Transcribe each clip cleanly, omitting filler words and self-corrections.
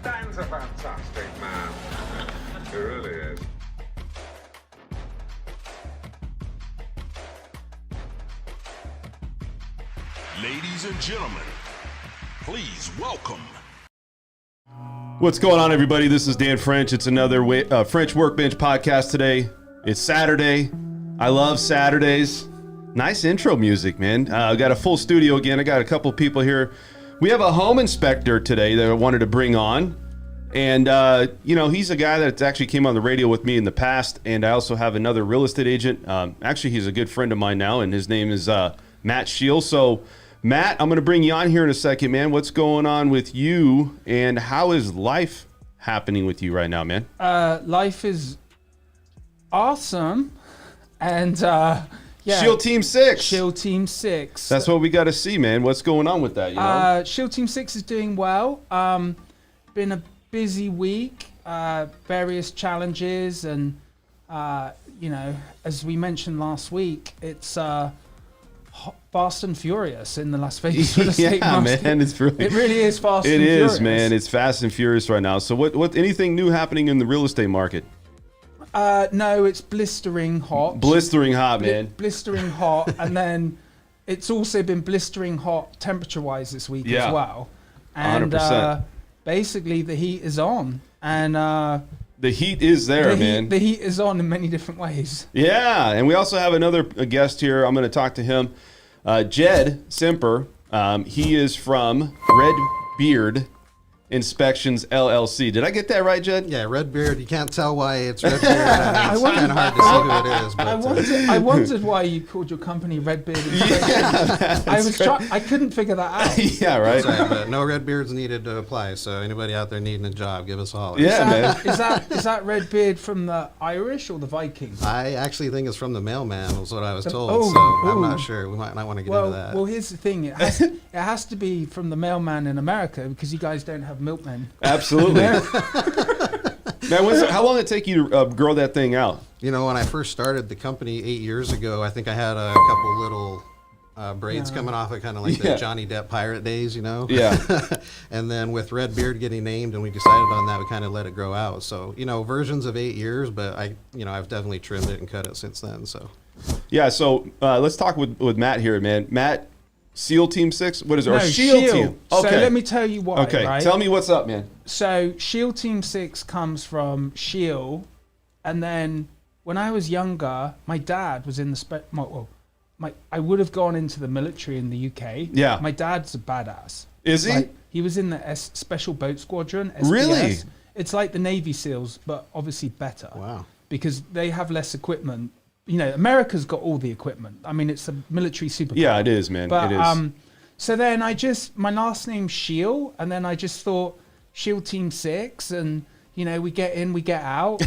Dan's a fantastic man. He really is. Ladies and gentlemen, please welcome. What's going on, everybody? This is Dan French. It's another French Workbench podcast today. It's Saturday. I love Saturdays. Nice intro music, man. I got a full studio again. I got a couple people here. We have a home inspector today that I wanted to bring on. And, he's a guy that actually came on the radio with me in the past. And I also have another real estate agent. Actually, he's a good friend of mine now, and his name is Matt Shiel. So, Matt, I'm going to bring you on here in a second, man. What's going on with you, and how is life happening with you right now, man? Life is awesome, and yeah. Shield Team 6. Shield Team 6. That's what we got to see, man. What's going on with that, you know? Shield Team 6 is doing well. Been a busy week, various challenges, and, as we mentioned last week, it's fast and furious in the Las Vegas real estate market. Man, it's really, it really is fast and furious. It is, furious. man. It's fast and furious right now. So what anything new happening in the real estate market? No, it's blistering hot. Blistering hot, man. Blistering hot. And then it's also been blistering hot temperature-wise this week as well. And 100%. Basically the heat is on. And the heat is there, man. The heat is on in many different ways. Yeah, and we also have another guest here. I'm going to talk to him. Jed Semper. He is from Red Beard Inspections LLC. Did I get that right, Jed? Yeah, Redbeard. You can't tell why it's Redbeard. It's kind of hard to see who it is. But, I wondered why you called your company Redbeard Inspections. I couldn't figure that out. Yeah, right. Sorry, but no Redbeards needed to apply. So anybody out there needing a job, give us a holler. Yeah, man. Is that Redbeard from the Irish or the Vikings? I actually think it's from the mailman, was what I was told. Oh, so ooh. I'm not sure. We might not want to get into that. Well, here's the thing. It has to be from the mailman in America because you guys don't have milkmen. Absolutely. Man, how long did it take you to grow that thing out? You know, when I first started the company 8 years ago, I think I had a couple little braids coming off it, kind of like the Johnny Depp pirate days, you know? Yeah. And then with Redbeard getting named and we decided on that, we kind of let it grow out. So, versions of 8 years, but I've definitely trimmed it and cut it since then, so. Yeah, so let's talk with Matt here, man. Matt, SEAL Team 6? What is it? No, or SHIELD Team? Okay. So let me tell you why, Okay, right? tell me what's up, man. So SHIELD Team 6 comes from Shiel, and then when I was younger, my dad was in the I would have gone into the military in the UK. Yeah. My dad's a badass. Is he? He was in the Special Boat Squadron, SBS. Really? It's like the Navy SEALs, but obviously better. Wow. Because they have less equipment. America's got all the equipment. I mean, it's a military superpower. Yeah, it is, man. But, it is. So then my last name's Shiel, and then I just thought SHIELD Team 6, and, we get in, we get out,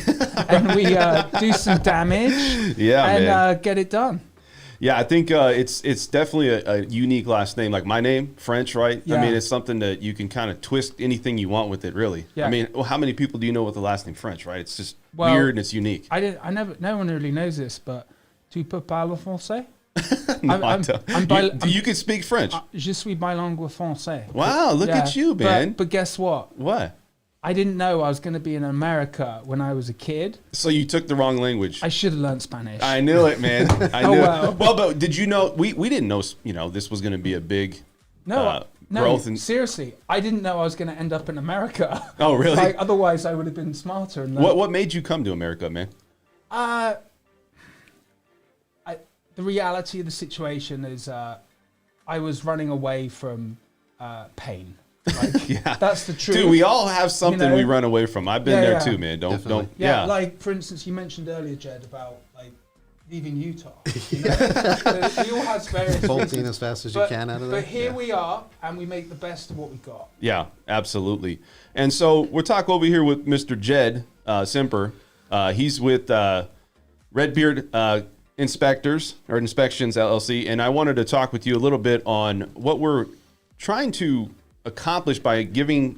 and we do some damage and get it done. Yeah, I think it's definitely a unique last name. Like my name, French, right? Yeah. I mean, it's something that you can kind of twist anything you want with it, really. Yeah. I mean, how many people do you know with the last name French, right? It's just weird and it's unique. No one really knows this, but tu peux parler français? You can speak French. Je suis bilingue français. Wow, look at you, man. But guess what? What? I didn't know I was going to be in America when I was a kid. So you took the wrong language. I should have learned Spanish. I knew it, man. I knew well. it. Well, but did you know, we didn't know, this was going to be a big growth. Seriously, I didn't know I was going to end up in America. Oh, really? Otherwise, I would have been smarter. And what made you come to America, man? The reality of the situation is I was running away from pain. Yeah, that's the truth. Dude, we all have something we run away from. I've been there too, man. Don't. Yeah, like for instance, you mentioned earlier, Jed, about leaving Utah. We all have various bolting as fast as you can out of there. But here we are, and we make the best of what we got. Yeah, absolutely. And so we're talking over here with Mr. Jed Semper. He's with Redbeard Inspections LLC, and I wanted to talk with you a little bit on what we're trying to accomplish by giving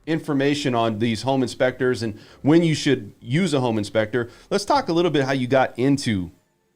information on these home inspectors and when you should use a home inspector. Let's talk a little bit how you got into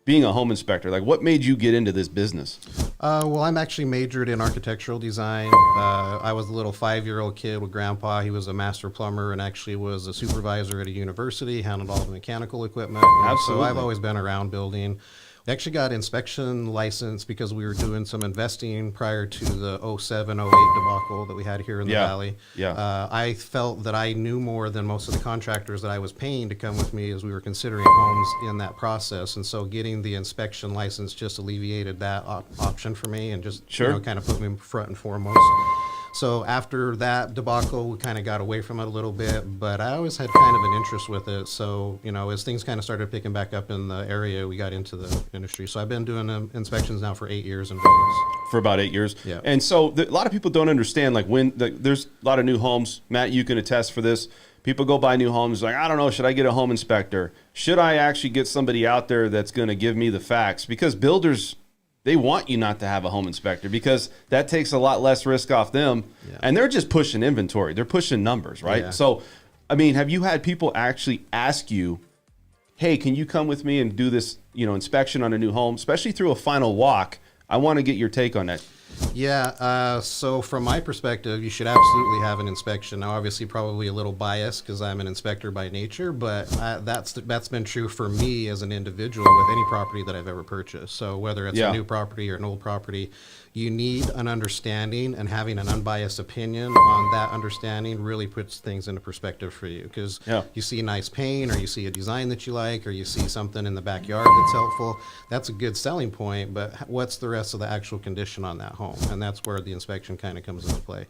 being a home inspector. Like, what made you get into this business? Well, I'm actually majored in architectural design. I was a little 5-year-old kid with grandpa. He was a master plumber and actually was a supervisor at a university, handled all the mechanical equipment. Absolutely. So I've always been around building. We actually got inspection license because we were doing some investing prior to the 07, 08 debacle that we had here in the valley. Yeah. I felt that I knew more than most of the contractors that I was paying to come with me as we were considering homes in that process. And so getting the inspection license just alleviated that option for me and just kind of put me front and foremost. So after that debacle, we kind of got away from it a little bit, but I always had kind of an interest with it. So, as things kind of started picking back up in the area, we got into the industry. So I've been doing inspections now for 8 years in Vegas. For about 8 years. Yeah. And so a lot of people don't understand, like there's a lot of new homes. Matt, you can attest for this. People go buy new homes like, I don't know, should I get a home inspector? Should I actually get somebody out there that's going to give me the facts? Because builders, they want you not to have a home inspector because that takes a lot less risk off them. Yeah. And they're just pushing inventory. They're pushing numbers, right? Yeah. So, I mean, have you had people actually ask you, hey, can you come with me and do this, inspection on a new home, especially through a final walk? I want to get your take on that. Yeah, so from my perspective, you should absolutely have an inspection. Now, obviously, probably a little biased because I'm an inspector by nature, but that's been true for me as an individual with any property that I've ever purchased. So whether it's a new property or an old property, you need an understanding, and having an unbiased opinion on that understanding really puts things into perspective for you, because you see nice paint, or you see a design that you like, or you see something in the backyard that's helpful. That's a good selling point, but what's the rest of the actual condition on that home? And that's where the inspection kind of comes into play.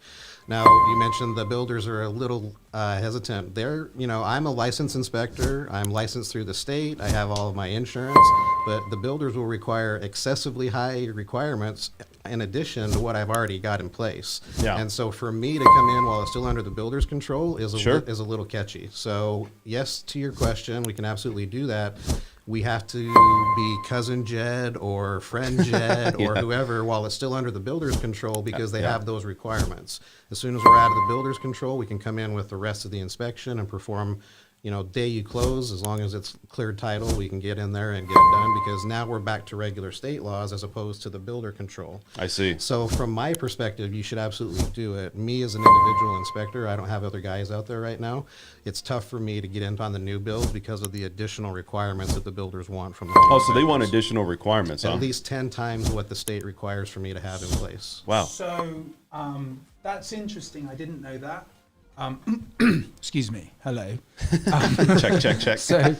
Now, you mentioned the builders are a little hesitant. I'm a licensed inspector. I'm licensed through the state. I have all of my insurance, but the builders will require excessively high requirements in addition to what I've already got in place. Yeah. And so for me to come in while it's still under the builder's control is a little catchy. So yes, to your question, we can absolutely do that. We have to be cousin Jed or friend Jed or whoever while it's still under the builder's control, because they have those requirements. As soon as we're out of the builder's control, we can come in with the rest of the inspection and perform, day you close, as long as it's cleared title, we can get in there and get it done, because now we're back to regular state laws as opposed to the builder control. I see. So from my perspective, you should absolutely do it. Me as an individual inspector, I don't have other guys out there right now. It's tough for me to get in on the new builds because of the additional requirements that the builders want from the so they want additional requirements, At least 10 times what the state requires for me to have in place. Wow. So that's interesting. I didn't know that. Excuse me. Hello. Check. So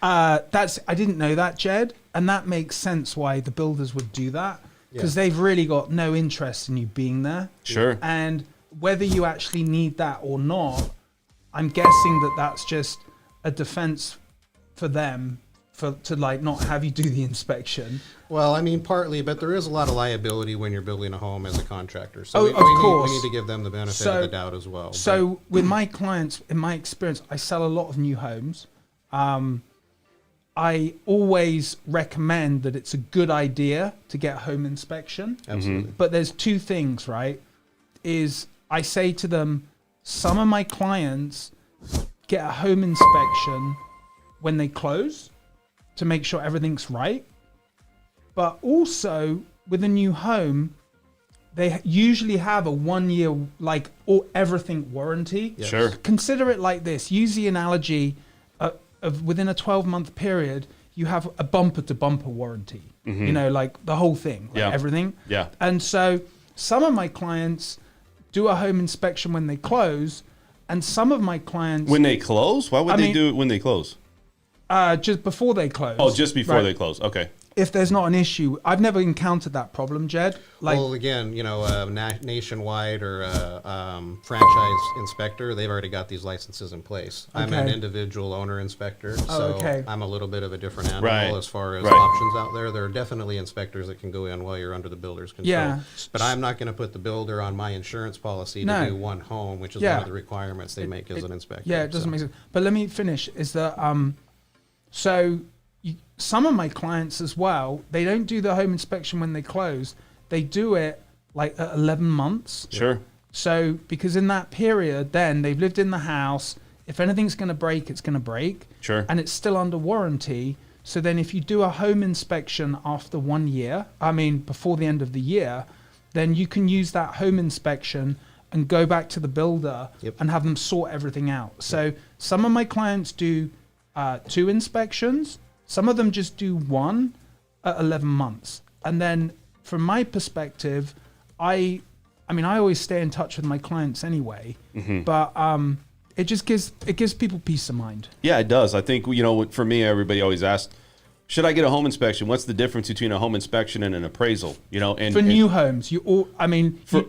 I didn't know that, Jed, and that makes sense why the builders would do that, because they've really got no interest in you being there. Sure. And whether you actually need that or not, I'm guessing that that's just a defense for them to not have you do the inspection. Well, I mean, partly, but there is a lot of liability when you're building a home as a contractor. So we need to give them the benefit of the doubt as well. So with my clients, in my experience, I sell a lot of new homes. I always recommend that it's a good idea to get a home inspection. Absolutely. But there's two things, right? Is I say to them, some of my clients get a home inspection when they close to make sure everything's right. But also with a new home, they usually have a 1 year, everything warranty. Yes. Sure. Consider it like this. Use the analogy of within a 12-month period, you have a bumper to bumper warranty, like the whole thing, everything. Yeah. And so some of my clients do a home inspection when they close, and some of my clients... When they close? Why would they do it when they close? Just before they close. Oh, just before they close. Okay. If there's not an issue, I've never encountered that problem, Jed. Well, again, nationwide or franchise inspector, they've already got these licenses in place. I'm an individual owner inspector, so I'm a little bit of a different animal as far as options out there. There are definitely inspectors that can go in while you're under the builder's control. Yeah. But I'm not going to put the builder on my insurance policy to do one home, which is one of the requirements they make as an inspector. Yeah, it doesn't make sense. But let me finish. Is that some of my clients as well, they don't do the home inspection when they close. They do it at 11 months. Sure. So because in that period, then they've lived in the house. If anything's going to break, it's going to break. Sure. And it's still under warranty. So then if you do a home inspection after 1 year, before the end of the year, then you can use that home inspection and go back to the builder and have them sort everything out. So some of my clients do 2 inspections. Some of them just do 1 at 11 months. And then from my perspective, I always stay in touch with my clients anyway, but it just gives people peace of mind. Yeah, it does. I think, for me, everybody always asks, should I get a home inspection? What's the difference between a home inspection and an appraisal? For new homes,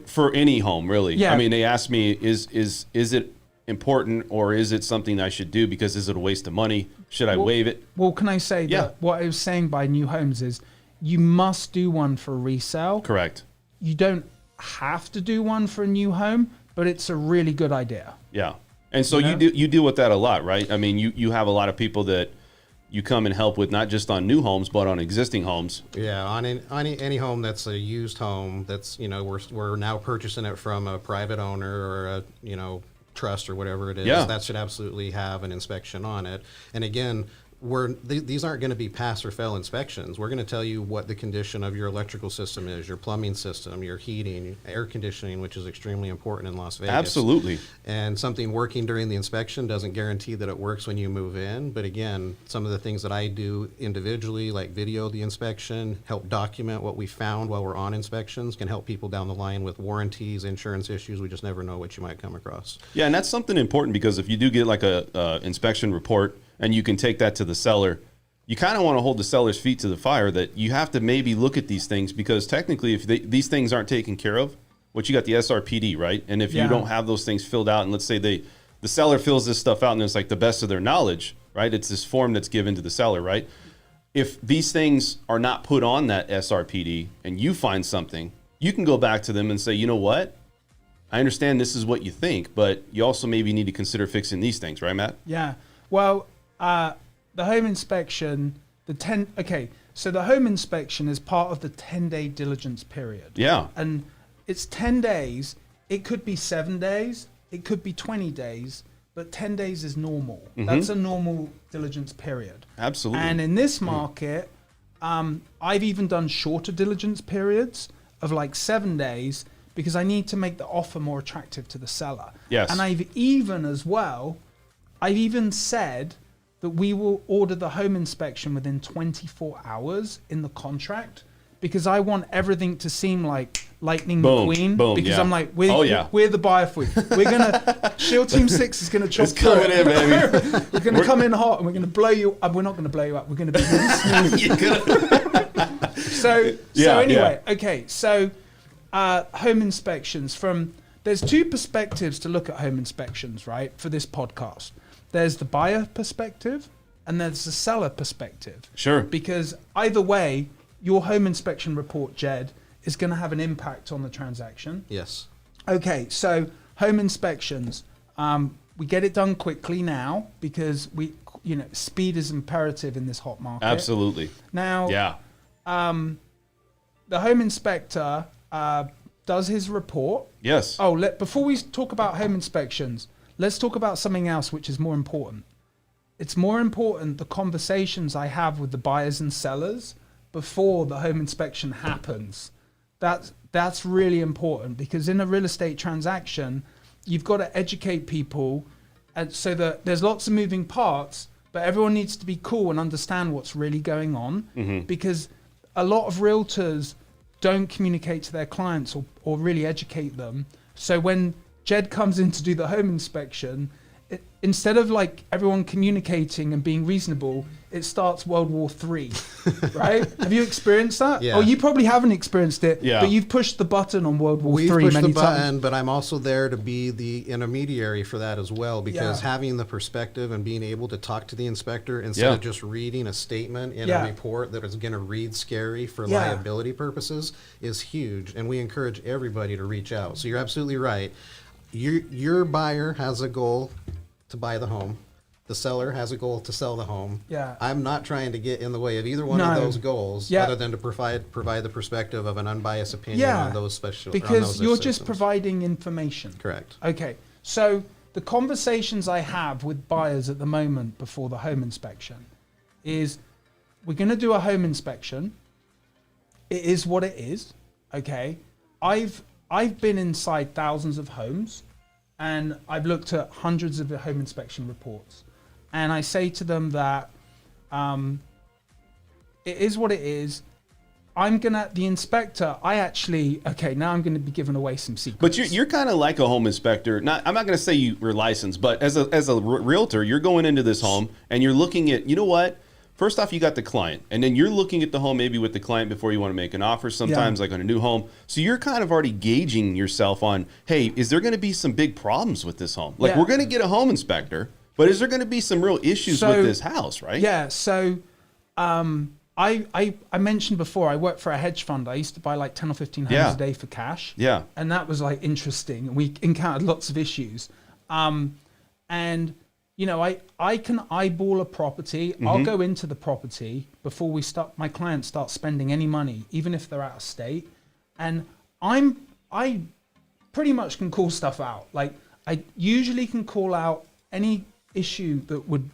for any home, really. Yeah. They ask me, is it important, or is it something I should do because is it a waste of money? Should I waive it? Well, can I say that what I was saying by new homes is you must do one for resale. Correct. You don't have to do one for a new home, but it's a really good idea. Yeah. And so you deal with that a lot, right? You have a lot of people that you come and help with, not just on new homes, but on existing homes. Yeah, on any home that's a used home, that's, we're now purchasing it from a private owner or a, trust or whatever it is. Yeah. That should absolutely have an inspection on it. And again, these aren't going to be pass or fail inspections. We're going to tell you what the condition of your electrical system is, your plumbing system, your heating, air conditioning, which is extremely important in Las Vegas. Absolutely. And something working during the inspection doesn't guarantee that it works when you move in. But again, some of the things that I do individually, like video the inspection, help document what we found while we're on inspections, can help people down the line with warranties, insurance issues. We just never know what you might come across. Yeah, and that's something important, because if you do get like a inspection report, and you can take that to the seller, you kind of want to hold the seller's feet to the fire that you have to maybe look at these things, because technically if these things aren't taken care of, you got the SRPD, right? And if you don't have those things filled out, and let's say the seller fills this stuff out and it's like the best of their knowledge, right? It's this form that's given to the seller, right? If these things are not put on that SRPD and you find something, you can go back to them and say, you know what? I understand this is what you think, but you also maybe need to consider fixing these things, right, Matt? Yeah. Well, the home inspection, so the home inspection is part of the 10-day diligence period. Yeah. And it's 10 days. It could be 7 days. It could be 20 days. But 10 days is normal. That's a normal diligence period. Absolutely. And in this market, I've even done shorter diligence periods of like 7 days, because I need to make the offer more attractive to the seller. Yes. And I've even said that we will order the home inspection within 24 hours in the contract, because I want everything to seem like Lightning McQueen. Boom, because yeah. I'm like, we're the buyer for you. We're gonna Shield Team 6 is gonna chop through coming in, baby. We're gonna come in hot and we're gonna blow you up. We're not gonna blow you up. We're gonna be really smooth. So anyway, okay. So home inspections there's 2 perspectives to look at home inspections, right? For this podcast. There's the buyer perspective and there's the seller perspective. Sure. Because either way, your home inspection report, Jed, is going to have an impact on the transaction. Yes. Okay, so home inspections, we get it done quickly now because speed is imperative in this hot market. Absolutely. Now, the home inspector does his report. Yes. Before we talk about home inspections, let's talk about something else which is more important. It's more important the conversations I have with the buyers and sellers before the home inspection happens. That's really important, because in a real estate transaction, you've got to educate people, and so that there's lots of moving parts, but everyone needs to be cool and understand what's really going on, because a lot of realtors don't communicate to their clients or really educate them. So when Jed comes in to do the home inspection, instead of like everyone communicating and being reasonable, it starts World War III, right? Have you experienced that? Yeah. Oh, you probably haven't experienced it, yeah. But you've pushed the button on World War III We've pushed many the button, times. but I'm also there to be the intermediary for that as well, because having the perspective and being able to talk to the inspector instead of just reading a statement in a report that is going to read scary for liability purposes is huge, and we encourage everybody to reach out. So you're absolutely right. Your buyer has a goal to buy the home. The seller has a goal to sell the home. Yeah. I'm not trying to get in the way of either one of those goals, other than to provide the perspective of an unbiased opinion on those special. Because you're just providing information. Correct. Okay. So the conversations I have with buyers at the moment before the home inspection is, we're going to do a home inspection. It is what it is. Okay. I've been inside thousands of homes, and I've looked at hundreds of home inspection reports, and I say to them that it is what it is. The inspector, now I'm going to be giving away some secrets. But you're kind of like a home inspector. I'm not going to say you're licensed, but as a realtor, you're going into this home and you're looking at, you know what? First off, you got the client, and then you're looking at the home maybe with the client before you want to make an offer sometimes, like on a new home. So you're kind of already gauging yourself on, hey, is there going to be some big problems with this home? Like, we're going to get a home inspector, but is there going to be some real issues with this house, right? Yeah, so I mentioned before, I worked for a hedge fund. I used to buy like 10 or 15 homes a day for cash. Yeah. And that was like interesting. We encountered lots of issues. And, you know, I can eyeball a property. I'll go into the property before my clients start spending any money, even if they're out of state. And I pretty much can call stuff out. Like, I usually can call out any issue that would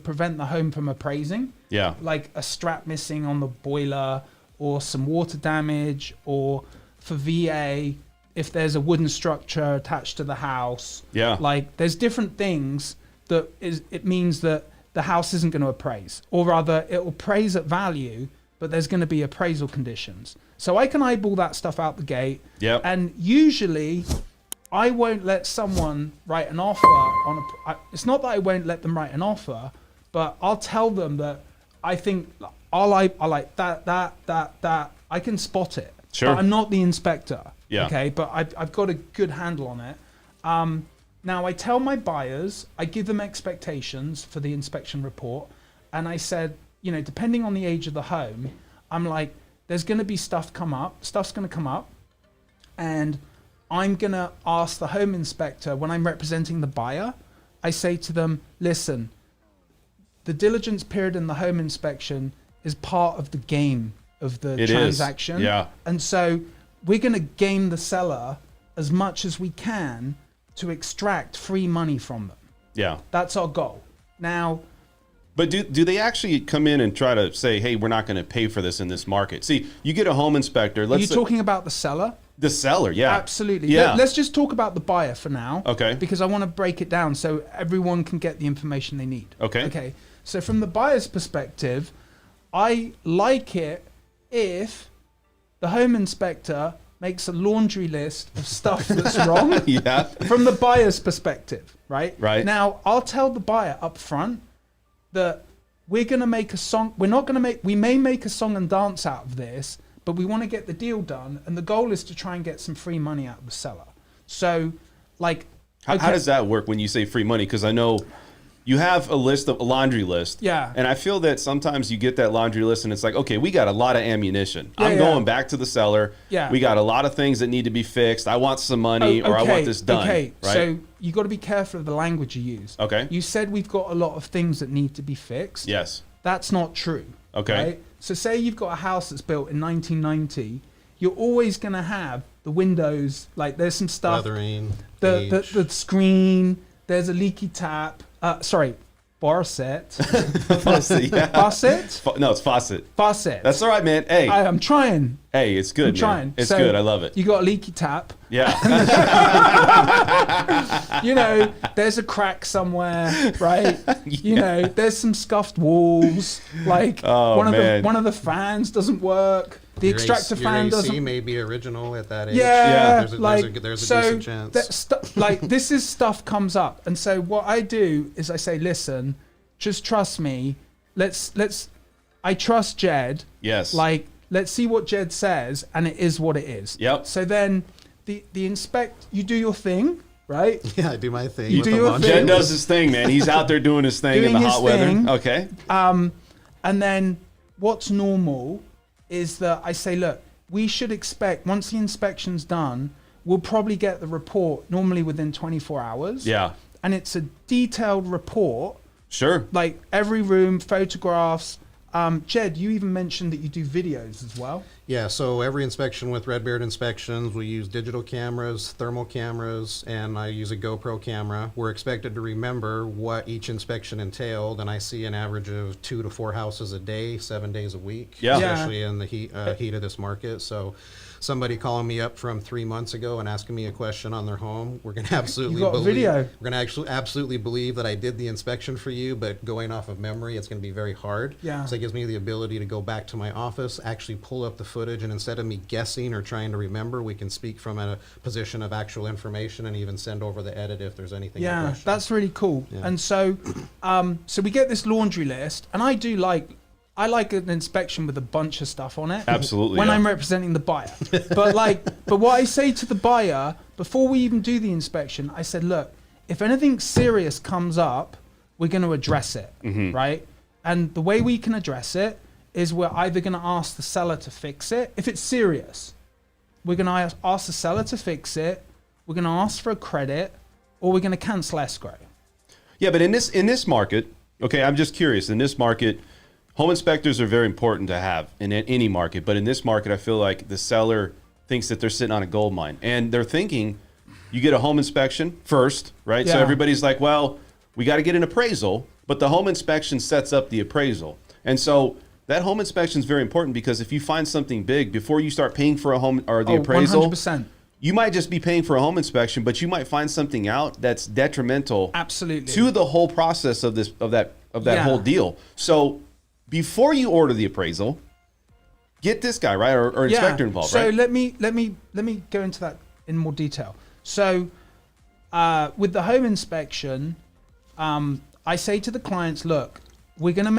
prevent the home from appraising. Yeah. Like a strap missing on the boiler, or some water damage, or for VA, if there's a wooden structure attached to the house. Yeah. Like, there's different things it means that the house isn't going to appraise, or rather it will appraise at value, but there's going to be appraisal conditions. So I can eyeball that stuff out the gate. Yeah. And usually I won't let someone write an offer it's not that I won't let them write an offer, but I'll tell them that I think I like that. I can spot it. Sure. But I'm not the inspector. Yeah. Okay. But I've got a good handle on it. Now I tell my buyers, I give them expectations for the inspection report. And I said, you know, depending on the age of the home, I'm like, there's going to be stuff's going to come up. And I'm going to ask the home inspector, when I'm representing the buyer, I say to them, listen, the diligence period in the home inspection is part of the game of the transaction. Yeah. And so we're going to game the seller as much as we can to extract free money from them. Yeah. That's our goal. Now, but do they actually come in and try to say, hey, we're not going to pay for this in this market? See, you get a home inspector. Are you talking about the seller? The seller, yeah. Absolutely. Yeah. Let's just talk about the buyer for now. Okay. Because I want to break it down so everyone can get the information they need. Okay. Okay. So from the buyer's perspective, I like it if the home inspector makes a laundry list of stuff that's wrong. Yeah. From the buyer's perspective, right? Right. Now, I'll tell the buyer up front that we're going to make a song. We may make a song and dance out of this, but we want to get the deal done. And the goal is to try and get some free money out of the seller. So, like, how does that work when you say free money? Because I know you have a laundry list. Yeah. And I feel that sometimes you get that laundry list and it's like, okay, we got a lot of ammunition. I'm going back to the seller. Yeah. We got a lot of things that need to be fixed. I want some money or I want this done. Okay. Right? So you got to be careful of the language you use. Okay. You said we've got a lot of things that need to be fixed. Yes. That's not true. Okay. Right? So say you've got a house that's built in 1990, you're always going to have the windows, like there's some stuff. Weathering, the screen, there's a leaky tap. Faucet. Faucet, yeah. Faucet? No, it's faucet. Faucet. That's all right, man. Hey. I'm trying. Hey, it's good, I'm trying. man. It's So good. I love it. You got a leaky tap. Yeah. You know, there's a crack somewhere, right? You know, there's some scuffed walls. Like one of the fans doesn't work. The extractor fan your AC doesn't. may be original at that age. Yeah, There's a so decent chance. This is stuff comes up, and so what I do is I say, listen, just trust me. I trust Jed. Yes. Like, let's see what Jed says, and it is what it is. Yep. So then, the you do your thing, right? Yeah, I do my thing. You with do the your laundry. thing. Jed does his thing, man. He's out there doing his thing in the hot weather. Okay. And then what's normal is that I say, look, we should expect, once the inspection's done, we'll probably get the report normally within 24 hours. Yeah. And it's a detailed report. Sure. Like every room, photographs. Jed, you even mentioned that you do videos as well. Yeah, so every inspection with Redbeard Inspections, we use digital cameras, thermal cameras, and I use a GoPro camera. We're expected to remember what each inspection entailed, and I see an average of 2 to 4 houses a day, 7 days a week, especially in the heat of this market. So somebody calling me up from 3 months ago and asking me a question on their home, we're going to absolutely we're going to actually absolutely believe that I did the inspection for you, but going off of memory, it's going to be very hard. Yeah. So it gives me the ability to go back to my office, actually pull up the footage, and instead of me guessing or trying to remember, we can speak from a position of actual information and even send over the edit if there's anything. Yeah, that's really cool. Yeah. And so, so we get this laundry list, and I like an inspection with a bunch of stuff on it. Absolutely. When I'm representing the buyer. But what I say to the buyer, before we even do the inspection, I said, look, if anything serious comes up, we're going to address it, right? And the way we can address it is we're either going to ask the seller to fix it. If it's serious, we're going to ask the seller to fix it. We're going to ask for a credit, or we're going to cancel escrow. Yeah, but in this market, okay, I'm just curious. In this market, home inspectors are very important to have in any market, but in this market, I feel like the seller thinks that they're sitting on a gold mine, and they're thinking you get a home inspection first, right? Yeah. So everybody's like, well, we got to get an appraisal, but the home inspection sets up the appraisal. And so that home inspection is very important, because if you find something big before you start paying for a home or the appraisal, 100%. You might just be paying for a home inspection, but you might find something out that's detrimental Absolutely. to the whole process of that whole deal. So before you order the appraisal, get this guy, right, or inspector involved, so right? let me go into that in more detail. So with the home inspection, I say to the clients, look, we're gonna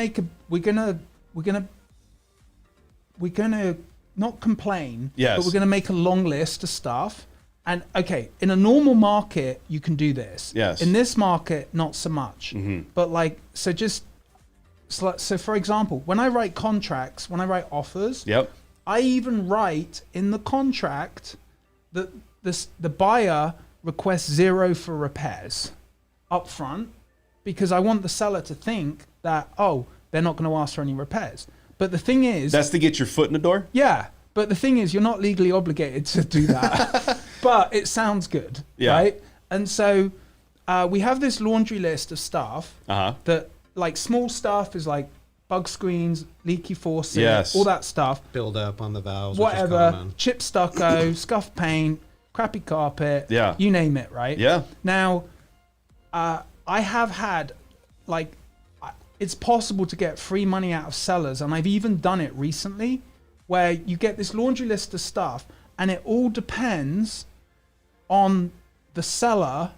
not complain, yes, but we're gonna make a long list of stuff. And okay, in a normal market, you can do this. Yes. In this market, not so much. But so for example, when I write contracts, when I write offers, Yep. I even write in the contract that the buyer requests 0 for repairs up front, because I want the seller to think that, oh, they're not going to ask for any repairs. But the thing is, That's to get your foot in the door? yeah, but the thing is, you're not legally obligated to do that. But it sounds good, right? And so we have this laundry list of stuff that, like, small stuff is like bug screens, leaky faucet, all that stuff. Build up on the valves, whatever, chip stucco, scuff paint, crappy carpet, you name it, right? Yeah. Now, I have had, like, it's possible to get free money out of sellers, and I've even done it recently, where you get this laundry list of stuff, and it all depends on the seller,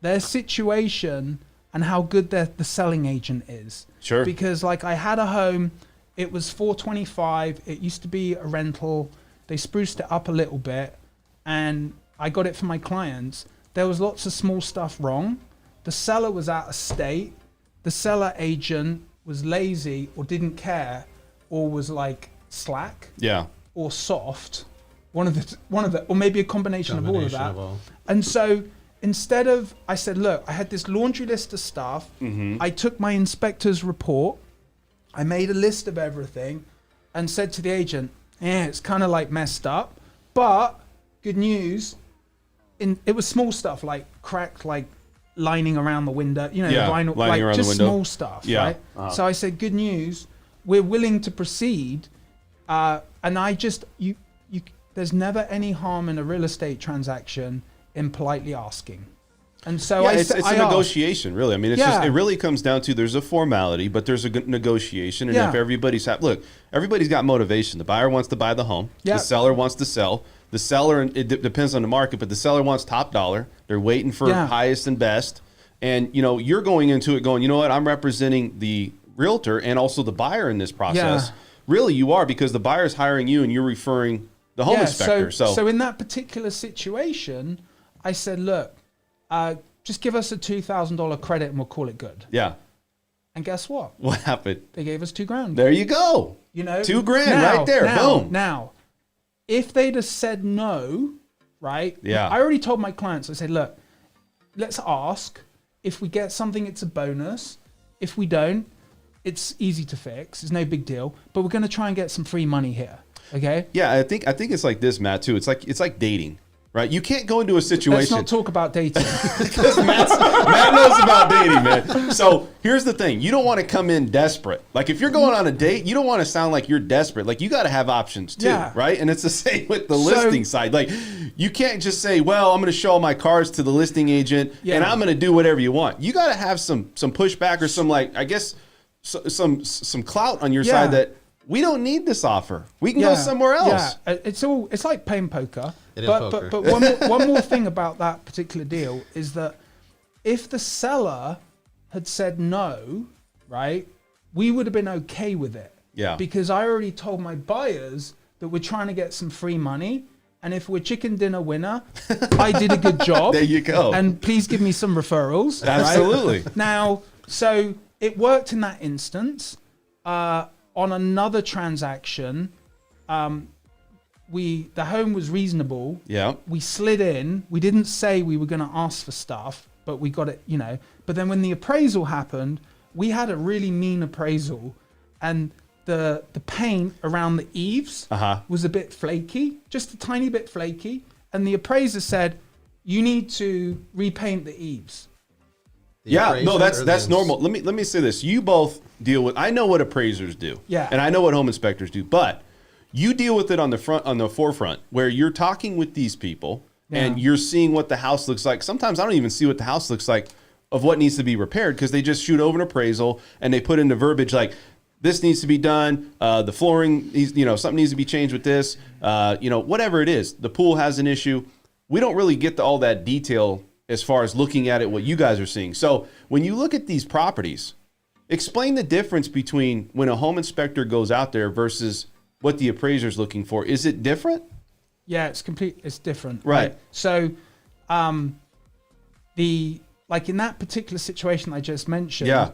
their situation, and how good the selling agent is. Sure. Because, like, I had a home, it was $425, it used to be a rental, they spruced it up a little bit, and I got it for my clients. There was lots of small stuff wrong. The seller was out of state. The seller agent was lazy or didn't care, or was like slack, or soft. One of the, or maybe a combination of all of that. And so instead of, I said, look, I had this laundry list of stuff. I took my inspector's report. I made a list of everything and said to the agent, it's kind of like messed up, but good news. It was small stuff, like cracked, like lining around the window, the vinyl, like just small stuff, right? So I said, good news, we're willing to proceed. And I just, there's never any harm in a real estate transaction in politely asking. And so it's a negotiation, really. I mean, it really comes down to, there's a formality, but there's a negotiation. And if everybody's got motivation. The buyer wants to buy the home. The seller wants to sell. The seller, it depends on the market, but the seller wants top dollar. They're waiting for highest and best. And, you're going into it going, you know what, I'm representing the realtor and also the buyer in this process. Really, you are, because the buyer's hiring you and you're referring the home inspector. So in that particular situation, I said, look, just give us a $2,000 credit and we'll call it good. Yeah. And guess what? What happened? They gave us $2,000. There you go. $2,000 right there. Boom. Now, if they'd have said no, right? Yeah. I already told my clients, I said, look, let's ask. If we get something, it's a bonus. If we don't, it's easy to fix. It's no big deal. But we're going to try and get some free money here. Okay. Yeah, I think it's like this, Matt, too. It's like dating, right? You can't go into a situation. Let's not talk about dating. Because Matt knows about dating, man. So here's the thing. You don't want to come in desperate. Like if you're going on a date, you don't want to sound like you're desperate. Like you got to have options too, right? And it's the same with the listing side. Like you can't just say, well, I'm going to show all my cars to the listing agent and I'm going to do whatever you want. You got to have some pushback or some, like, I guess, some clout on your side that we don't need this offer. We can go somewhere else. Yeah, it's like playing poker. It is poker. But one more thing about that particular deal is that if the seller had said no, right, we would have been okay with it. Yeah. Because I already told my buyers that we're trying to get some free money. And if we're chicken dinner winner, I did a good job. There you go. And please give me some referrals. Absolutely. Right? Now, so it worked in that instance. On another transaction, the home was reasonable. Yeah. We slid in. We didn't say we were going to ask for stuff, but we got it, But then when the appraisal happened, we had a really mean appraisal, and the paint around the eaves was a bit flaky, just a tiny bit flaky. And the appraiser said, you need to repaint the eaves. That's normal. Let me say this. You both deal with, I know what appraisers do. Yeah. And I know what home inspectors do, but you deal with it on the forefront where you're talking with these people and you're seeing what the house looks like. Sometimes I don't even see what the house looks like of what needs to be repaired because they just shoot over an appraisal and they put in the verbiage like, this needs to be done. The flooring, something needs to be changed with this. Whatever it is, the pool has an issue. We don't really get to all that detail as far as looking at it, what you guys are seeing. So when you look at these properties, explain the difference between when a home inspector goes out there versus what the appraiser's looking for. Is it different? Yeah, it's different. Right. So, in that particular situation I just mentioned,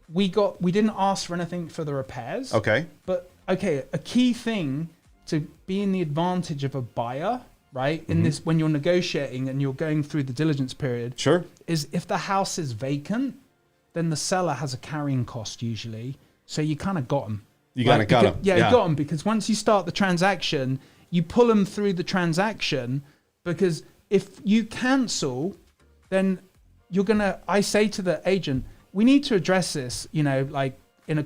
we didn't ask for anything for the repairs. Okay. But a key thing to be in the advantage of a buyer, right? In this, when you're negotiating and you're going through the diligence period, is if the house is vacant, then the seller has a carrying cost usually. So you kind of got them. You got them. Yeah, you got them because once you start the transaction, you pull them through the transaction because if you cancel, then I say to the agent, we need to address this, in a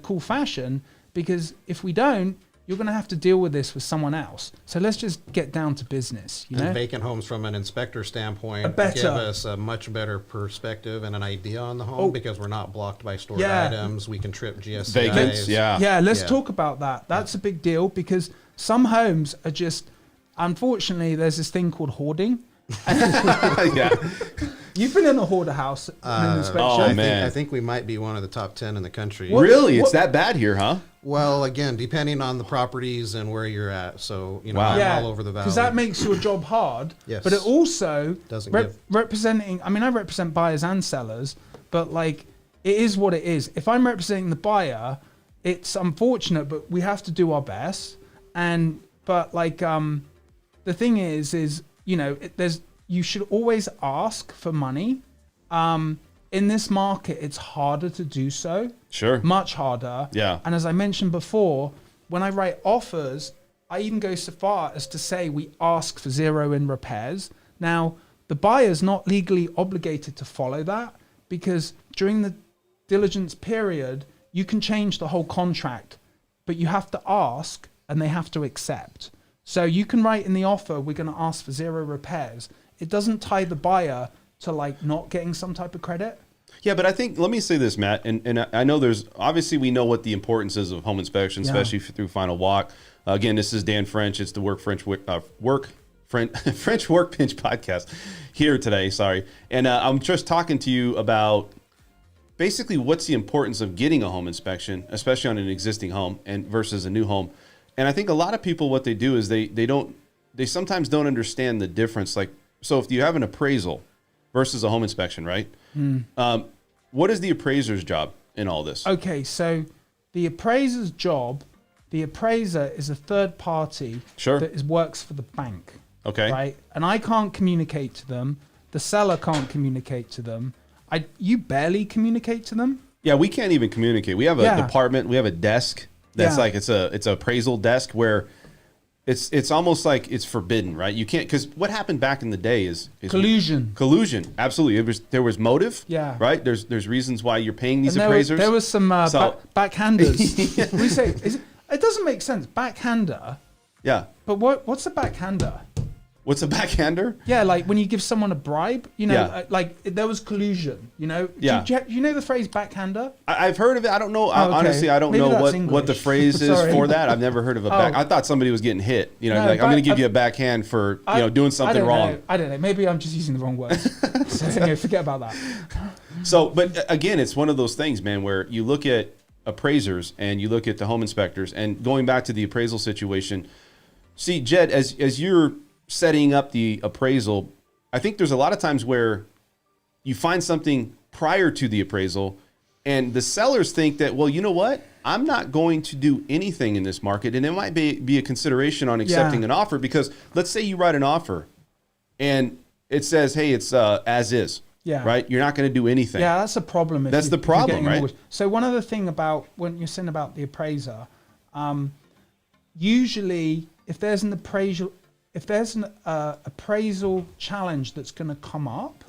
cool fashion, because if we don't, you're going to have to deal with this with someone else. So let's just get down to business, And vacant homes from an inspector standpoint give us a much better perspective and an idea on the home because we're not blocked by stored items. We can trip GSCIs. Vacants, let's talk about that. That's a big deal because some homes are just, unfortunately, there's this thing called hoarding. You've been in a hoarder house in an inspection. I think we might be one of the top 10 in the country. Really? It's that bad here, huh? Well, again, depending on the properties and where you're at. So, I'm all over the valley. Because that makes your job hard. Yes. But it also, doesn't representing, I represent buyers and sellers, but it is what it is. If I'm representing the buyer, it's unfortunate, but we have to do our best. But the thing is, you should always ask for money. In this market, it's harder to do so. Sure. Much harder. Yeah. And as I mentioned before, when I write offers, I even go so far as to say we ask for zero in repairs. Now, the buyer's not legally obligated to follow that because during the diligence period, you can change the whole contract, but you have to ask and they have to accept. So you can write in the offer, we're going to ask for zero repairs. It doesn't tie the buyer to not getting some type of credit. Yeah, but I think, let me say this, Matt, and I know obviously we know what the importance is of home inspection, especially through Final Walk. Again, this is Dan French. It's the French Workbench podcast here today, sorry. And I'm just talking to you about basically what's the importance of getting a home inspection, especially on an existing home and versus a new home. And I think a lot of people, what they do is they sometimes don't understand the difference. So if you have an appraisal versus a home inspection, right? What is the appraiser's job in all this? Okay, so the appraiser's job, the appraiser is a third party that works for the bank. Okay. Right? And I can't communicate to them. The seller can't communicate to them. You barely communicate to them. Yeah, we can't even communicate. We have a department, we have a desk that's it's a appraisal desk where it's almost like it's forbidden, right? You can't, because what happened back in the day is collusion. Absolutely, there was motive. Yeah, right. There's reasons why you're paying these appraisers. There was some backhanders. Yeah. We say it doesn't make sense. Backhander. Yeah. But what's a backhander? What's a backhander? Yeah, like when you give someone a bribe, like there was collusion, Yeah. Do you know the phrase backhander? I've heard of it. I don't know. Oh, okay. Honestly, I don't Maybe know that's what the English. phrase is Sorry. for that. I've never heard of a back. I thought somebody was getting hit. No, like I'm going to give you a backhand for doing something wrong. I don't know. Maybe I'm just using the wrong words. So anyway, forget about that. So, but again, it's one of those things, man, where you look at appraisers and you look at the home inspectors, and going back to the appraisal situation. See, Jed, as you're setting up the appraisal, I think there's a lot of times where you find something prior to the appraisal and the sellers think that, well, you know what? I'm not going to do anything in this market. And it might be a consideration on accepting an offer, because let's say you write an offer and it says, hey, it's as is. Yeah. Right? You're not going to do anything. Yeah, that's a problem. That's the problem, right? So one other thing about when you're saying about the appraiser, usually if there's an appraisal challenge that's going to come up,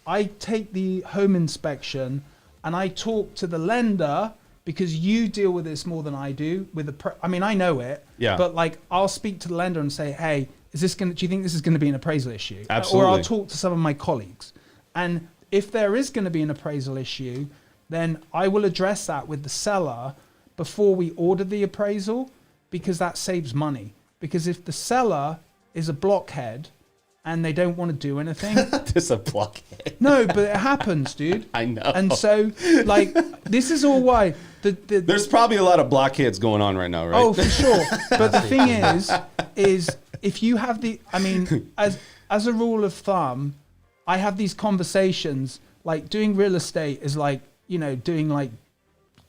I take the home inspection and I talk to the lender, because you deal with this more than I do. I know it, but like I'll speak to the lender and say, hey, do you think this is going to be an appraisal issue? Absolutely. Or I'll talk to some of my colleagues. And if there is going to be an appraisal issue, then I will address that with the seller before we order the appraisal, because that saves money. Because if the seller is a blockhead and they don't want to do anything. This a blockhead. No, but it happens, dude. I know. And so, like, this is all why. There's probably a lot of blockheads going on right now, right? Oh, for sure. But the thing is if you have as a rule of thumb, I have these conversations, like doing real estate is like, doing like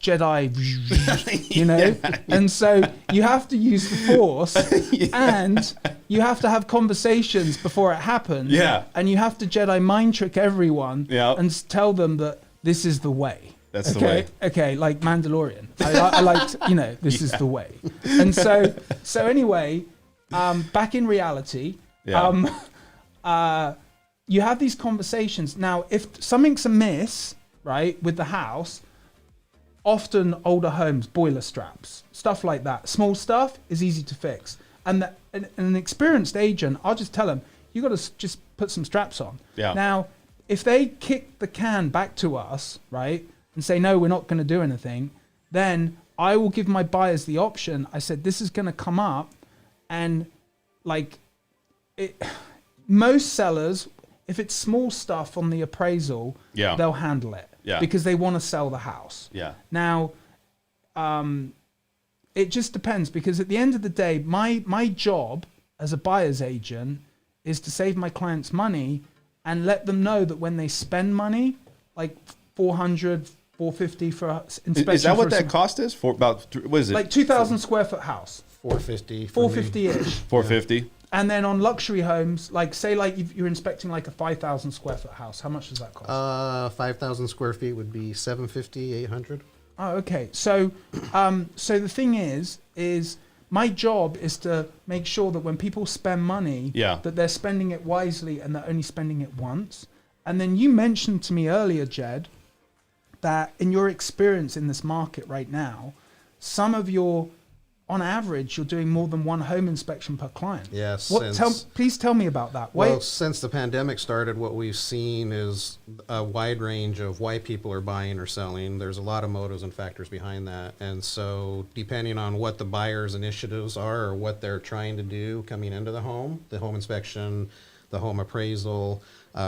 Jedi, and so you have to use the Force, and you have to have conversations before it happens, and you have to Jedi mind trick everyone, and tell them that this is the way. That's the way. Okay, like Mandalorian. I liked, this is the way. And so anyway, back in reality, you have these conversations. Now, if something's amiss, right, with the house, often older homes, boiler straps, stuff like that. Small stuff is easy to fix. And an experienced agent, I'll just tell them, you got to just put some straps on. Yeah. Now, if they kick the can back to us, right, and say, no, we're not going to do anything, then I will give my buyers the option. I said, this is going to come up, and like most sellers, if it's small stuff on the appraisal, they'll handle it. Because they want to sell the house. Now, it just depends, because at the end of the day, my job as a buyer's agent is to save my clients money and let them know that when they spend money, like $400, $450 for inspection. Is that what that cost is? For about, what is it? Like 2,000 square foot house. $450. $450-ish. $450. And then on luxury homes, like say like you're inspecting like a 5,000 square foot house, how much does that cost? 5,000 square feet would be $750, $800. Oh, okay. So, so the thing is my job is to make sure that when people spend money, that they're spending it wisely and they're only spending it once. And then you mentioned to me earlier, Jed, that in your experience in this market right now, on average, you're doing more than one home inspection per client. Yes. Please tell me about that. Well, since the pandemic started, what we've seen is a wide range of why people are buying or selling. There's a lot of motives and factors behind that. And so depending on what the buyer's initiatives are or what they're trying to do coming into the home inspection, the home appraisal,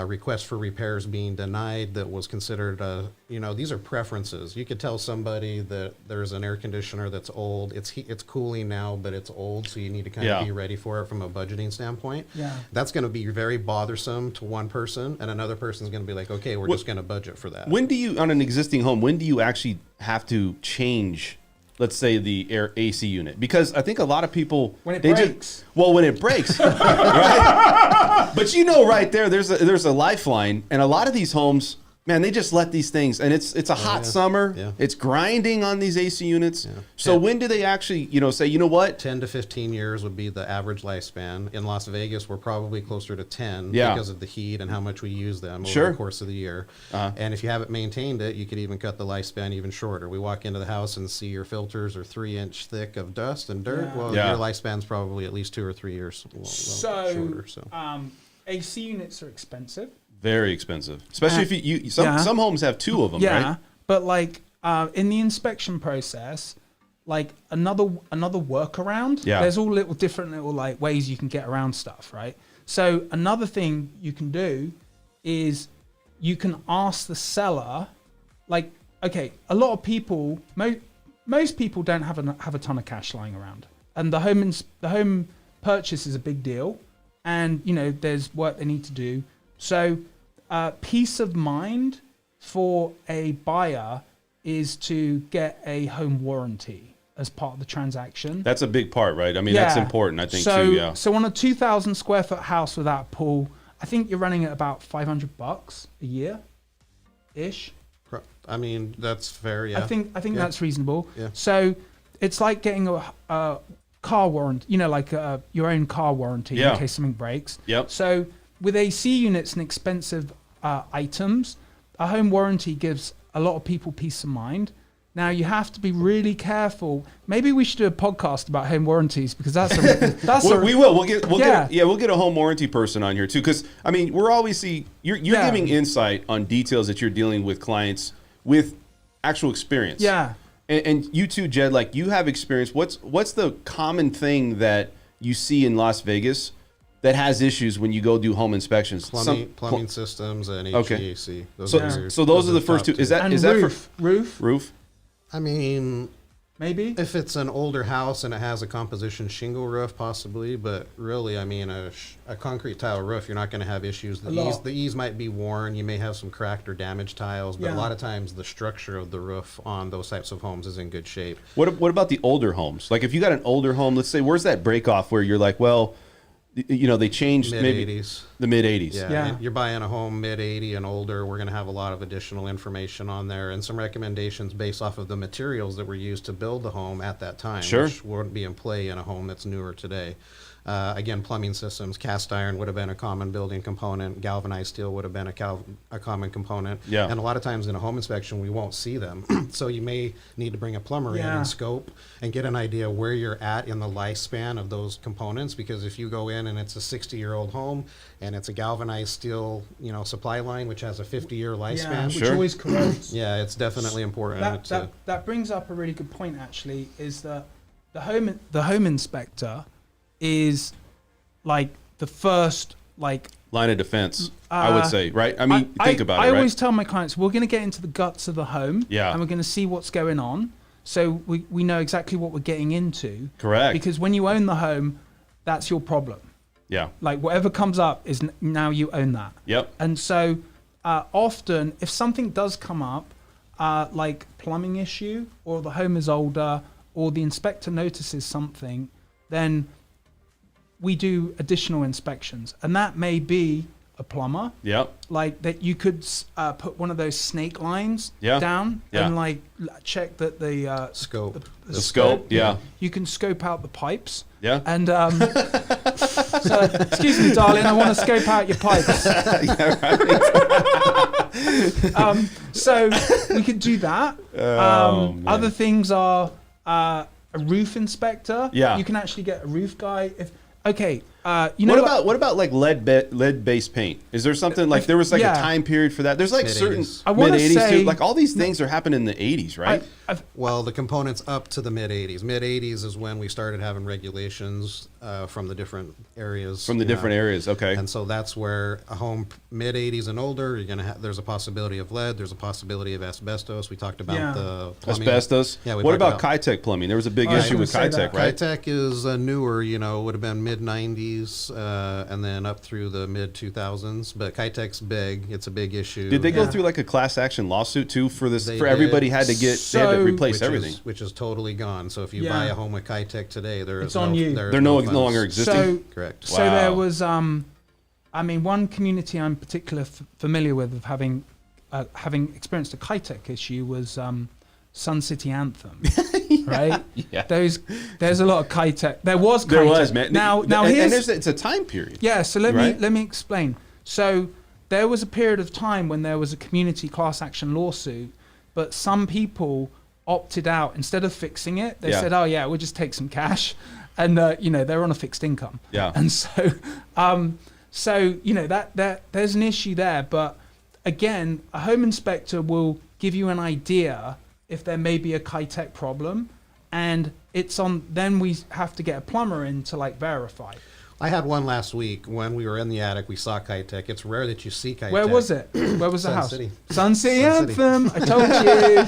request for repairs being denied that was considered, these are preferences. You could tell somebody that there's an air conditioner that's old. It's cooling now, but it's old, so you need to kind of be ready for it from a budgeting standpoint. That's going to be very bothersome to one person, and another person's going to be like, okay, we're just going to budget for that. When do you, on an existing home, when do you actually have to change, let's say, the air AC unit? Because I think a lot of people when it breaks. When it breaks, right? But right there, there's a lifeline, and a lot of these homes, man, they just let these things, and it's a hot summer. Yeah. It's grinding on these AC units. Yeah. So when do they actually, say, you know what? 10 to 15 years would be the average lifespan. In Las Vegas, we're probably closer to 10 Yeah. because of the heat and how much we use them over Sure. the course of the year. Uh-huh. And if you haven't maintained it, you could even cut the lifespan even shorter. We walk into the house and see your filters are 3-inch thick of dust and dirt. Yeah. Well, Yeah. your lifespan's probably at least 2 or 3 years shorter. So. AC units are expensive. Very expensive, especially if you some homes have 2 of them, right? But like in the inspection process, like another workaround. Yeah. There's all different little like ways you can get around stuff, right? So another thing you can do is you can ask the seller, like, okay, a lot of people, most people don't have a ton of cash lying around, and the home purchase is a big deal, and there's work they need to do. So peace of mind for a buyer is to get a home warranty as part of the transaction. That's a big part, right? I mean, that's important, I think, too. Yeah. So on a 2,000 square foot house without a pool, I think you're running at about $500 a year, ish. I mean, that's fair. Yeah. I think that's reasonable. Yeah. So it's like getting a car warranty, like your own car warranty in case something breaks. Yep. So with AC units and expensive items, a home warranty gives a lot of people peace of mind. Now you have to be really careful. Maybe we should do a podcast about home warranties, because we will. We'll get a home warranty person on here too, because I mean, we're always you're giving insight on details that you're dealing with clients with actual experience. Yeah. And you too, Jed, like you have experience. What's the common thing that you see in Las Vegas that has issues when you go do home inspections? Plumbing systems and HVAC. Okay. So those are the first 2. Is that for roof? I mean, maybe if it's an older house and it has a composition shingle roof, possibly. But really, I mean, a concrete tile roof, you're not going to have issues. The eaves might be worn. You may have some cracked or damaged tiles, but a lot of times the structure of the roof on those types of homes is in good shape. What about the older homes? Like if you got an older home, let's say, where's that break off where you're like, well, they changed mid-80s. The mid-80s. Yeah. You're buying a home mid-80 and older. We're going to have a lot of additional information on there and some recommendations based off of the materials that were used to build the home at that time, which wouldn't be in play in a home that's newer today. Again, plumbing systems, cast iron would have been a common building component. Galvanized steel would have been a common component. Yeah. And a lot of times in a home inspection, we won't see them. So you may need to bring a plumber in and scope and get an idea where you're at in the lifespan of those components. Because if you go in and it's a 60-year-old home and it's a galvanized steel, supply line, which has a 50-year lifespan. Which always corrodes. Yeah, it's definitely important. That brings up a really good point, actually, is that the home inspector is like the first line of defense, I would say, right? I mean, think about it. I always tell my clients, we're going to get into the guts of the home, and we're going to see what's going on, so we know exactly what we're getting into. Correct. Because when you own the home, that's your problem. Yeah. Like whatever comes up is now you own that. Yep. And so often, if something does come up, like plumbing issue, or the home is older, or the inspector notices something, then we do additional inspections, and that may be a plumber. Yep. Like that, you could put one of those snake lines down and check that the scope. The scope. Yeah. You can scope out the pipes. Yeah. And so, excuse me, darling, I want to scope out your pipes. So we could do that. Other things are a roof inspector. Yeah. You can actually get a roof guy if. Okay, what about like lead-based paint? Is there something like there was like a time period for that? There's like certain mid-80s too. Like all these things are happening in the 80s, right? Well, the components up to the mid-80s. Mid-80s is when we started having regulations from the different areas. From the different areas, okay. And so that's where a home mid-80s and older, you're gonna there's a possibility of lead. There's a possibility of asbestos. We talked about the plumbing. Asbestos. Yeah. What about Kitech plumbing? There was a big issue with Kitech, right? Kitech is newer. Would have been mid-90s and then up through the mid-2000s. But Kitech's big. It's a big issue. Did they go through like a class action lawsuit too for this? Everybody had to get they had to replace everything, which is totally gone. So if you buy a home with Kitech today, it's on you. They're no longer existing. Correct. So there was, one community I'm particularly familiar with of having having experienced a Kitech issue was Sun City Anthem, right? Yeah. There's a lot of Kitech. There was Kitech. There was, man. Now it's a time period. Yeah, so let me explain. So there was a period of time when there was a community class action lawsuit, but some people opted out. Instead of fixing it, they said, "Oh yeah, we'll just take some cash," and they're on a fixed income. Yeah. And so, that there's an issue there. But again, a home inspector will give you an idea if there may be a Kitech problem, and it's on. Then we have to get a plumber in to verify. I had one last week when we were in the attic. We saw Kitech. It's rare that you see Kitech. Where was it? Where was the house? City. Sun City Anthem. I told you.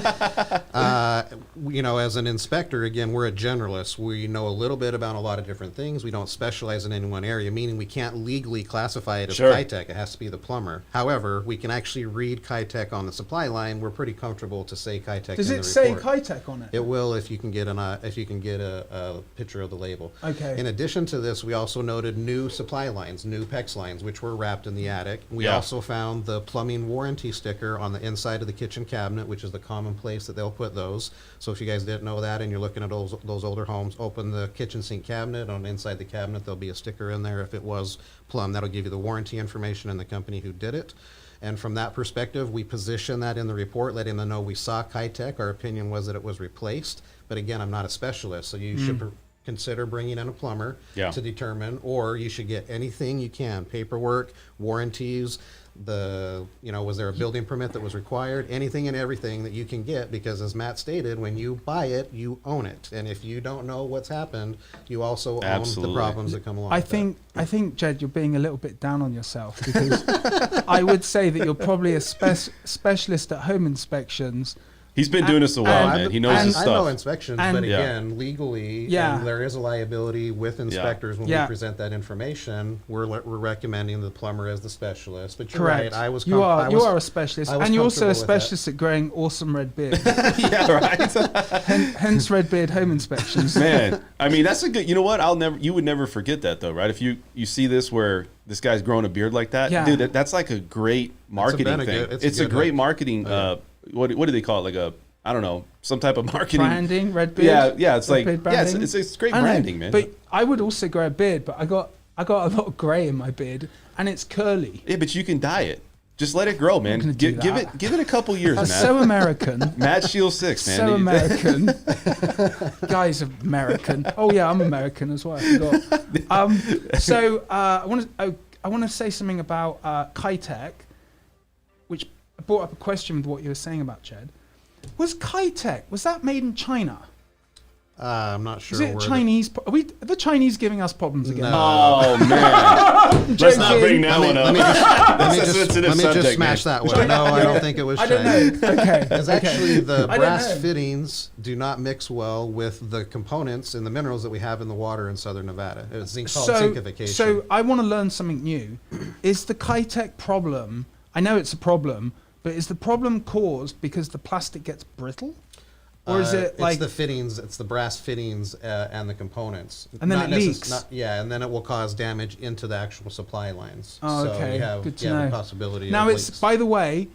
As an inspector, again, we're a generalist. We know a little bit about a lot of different things. We don't specialize in any one area, meaning we can't legally classify it as Kitech. It has to be the plumber. However, we can actually read Kitech on the supply line. We're pretty comfortable to say Kitech. Does in it the say report. Kitech on it? It will if you can get a picture of the label. Okay. In addition to this, we also noted new supply lines, new PEX lines, which were wrapped in the attic. We also found the plumbing warranty sticker on the inside of the kitchen cabinet, which is the common place that they'll put those. So if you guys didn't know that and you're looking at those older homes, open the kitchen sink cabinet. On inside the cabinet, there'll be a sticker in there if it was plumb. That'll give you the warranty information and the company who did it. And from that perspective, we position that in the report, letting them know we saw Kitech. Our opinion was that it was replaced. But again, I'm not a specialist, so you should consider bringing in a plumber to determine, or you should get anything you can, paperwork, warranties, was there a building permit that was required, anything and everything that you can get, because as Matt stated, when you buy it, you own it. And if you don't know what's happened, you also own the problems that come along I think, Jed, you're being a little bit down on yourself, because I would say that you're probably a specialist at home inspections. He's been doing this a while, man. He knows his stuff. I know inspections, but again, legally, and there is a liability with inspectors when we present that information. We're recommending the plumber as the specialist. But you're correct. Right. You are a specialist, and you're also a specialist at growing awesome red beard. Yeah, right. Hence red beard home inspections. Man, I mean, that's a good. You know what? You would never forget that though, right? If you see this where this guy's growing a beard like that, dude, that's like a great marketing thing. It's a great marketing. What do they call it? I don't know, some type of marketing. Branding, red beard. Yeah, it's it's great branding, man. But I would also grow a beard, but I got a lot of gray in my beard, and it's curly. Yeah, but you can dye it. Just let it grow, man. Give it a couple years, Matt. So American. Matt Shiel 6, man. So American. Guys, American. Oh yeah, I'm American as well. I forgot. I want to say something about Kitech, which brought up a question with what you were saying about Jed. Was that made in China? I'm not sure. Is it Chinese? Are the Chinese giving us problems again? No. Oh man! Let's not bring that one up. Let me just smash that one. No, I don't think it was China. I don't know. Okay. Because actually the brass fittings do not mix well with the components and the minerals that we have in the water in southern Nevada. It's called zincification. So I want to learn something new. Is the Kitech problem? I know it's a problem, but is the problem caused because the plastic gets brittle? Or is it it's the fittings, it's the brass fittings and the components. And then it leaks. And then it will cause damage into the actual supply lines. Oh, okay. So good to know. The possibility now of it's leaks. By the way,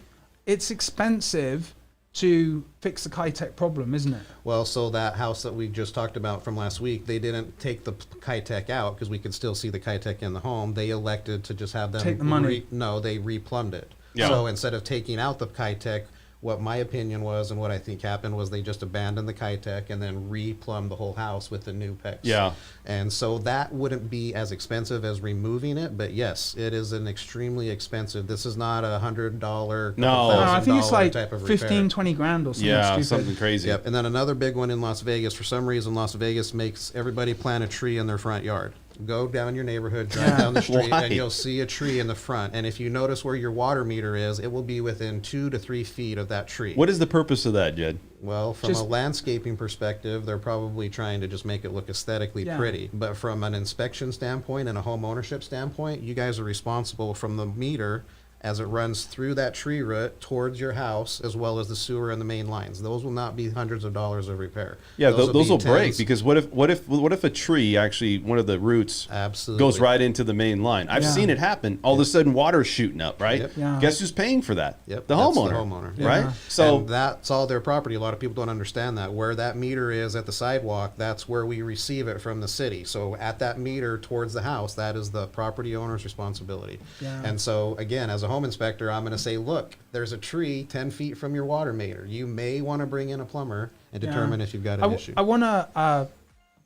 it's expensive to fix the Kitech problem, isn't it? Well, so that house that we just talked about from last week, they didn't take the Kitech out because we could still see the Kitech in the home. They elected to just have them take the money. They replumbed it. Yeah. So instead of taking out the Kitech, what my opinion was and what I think happened was they just abandoned the Kitech and then replumbed the whole house with the new PEX. Yeah. And so that wouldn't be as expensive as removing it, but yes, it is an extremely expensive. This is not $100. No, I think it's like type of 15, 20 grand or something. Yeah, stupid. something crazy. Yep. And then another big one in Las Vegas. For some reason, Las Vegas makes everybody plant a tree in their front yard. Go down your neighborhood, drive down the street, and you'll see a tree in the front. And if you notice where your water meter is, it will be within 2 to 3 feet of that tree. What is the purpose of that, Jed? Well, from a landscaping perspective, they're probably trying to just make it look aesthetically pretty. But from an inspection standpoint and a home ownership standpoint, you guys are responsible from the meter as it runs through that tree root towards your house, as well as the sewer and the main lines. Those will not be hundreds of dollars of repair. Yeah, those will break, tens. because what if a tree actually, one of the roots Absolutely goes right into the main line? I've seen it happen. All of a sudden, water's shooting up, right? Yep. Yeah. Guess who's paying for that? Yep, The that's homeowner. the Right? So and that's all their property. A lot of people don't understand that. Where that meter is at the sidewalk, that's where we receive it from the city. So at that meter towards the house, that is the property owner's responsibility. Yeah. And so again, as a home inspector, I'm going to say, look, there's a tree 10 feet from your water meter. You may want to bring in a plumber and determine if you've got an issue. I want to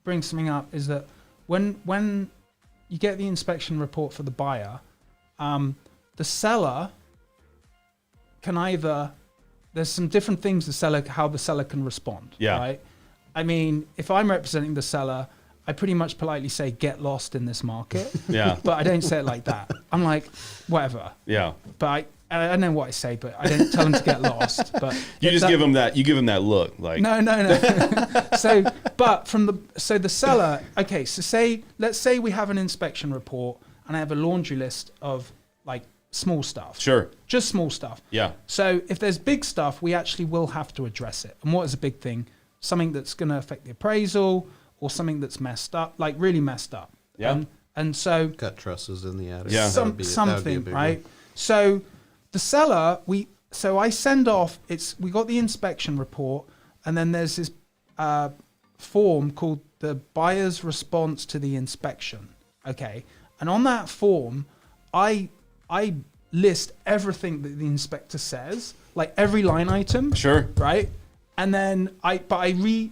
bring something up, is that when you get the inspection report for the buyer, the seller can either, there's some different things how the seller can respond. Yeah. Right. I mean, if I'm representing the seller, I pretty much politely say, get lost in this market. Yeah. But I don't say it like that. I'm like, whatever. yeah, But I don't know what I say, but I don't tell them to get lost. But you just give them that. You give them that look, like no. So the seller. Okay, so let's say we have an inspection report, and I have a laundry list of like small stuff. Sure. Just small stuff. Yeah. So if there's big stuff, we actually will have to address it. And what is a big thing? Something that's going to affect the appraisal, or something that's messed up, like really messed up. Yeah. And so Cut trusses in the attic. Yeah. That would be something, a big right? one. So the seller, I send off, we got the inspection report, and then there's this form called the buyer's response to the inspection. Okay. And on that form, I list everything that the inspector says, like every line item. Sure. Right. And then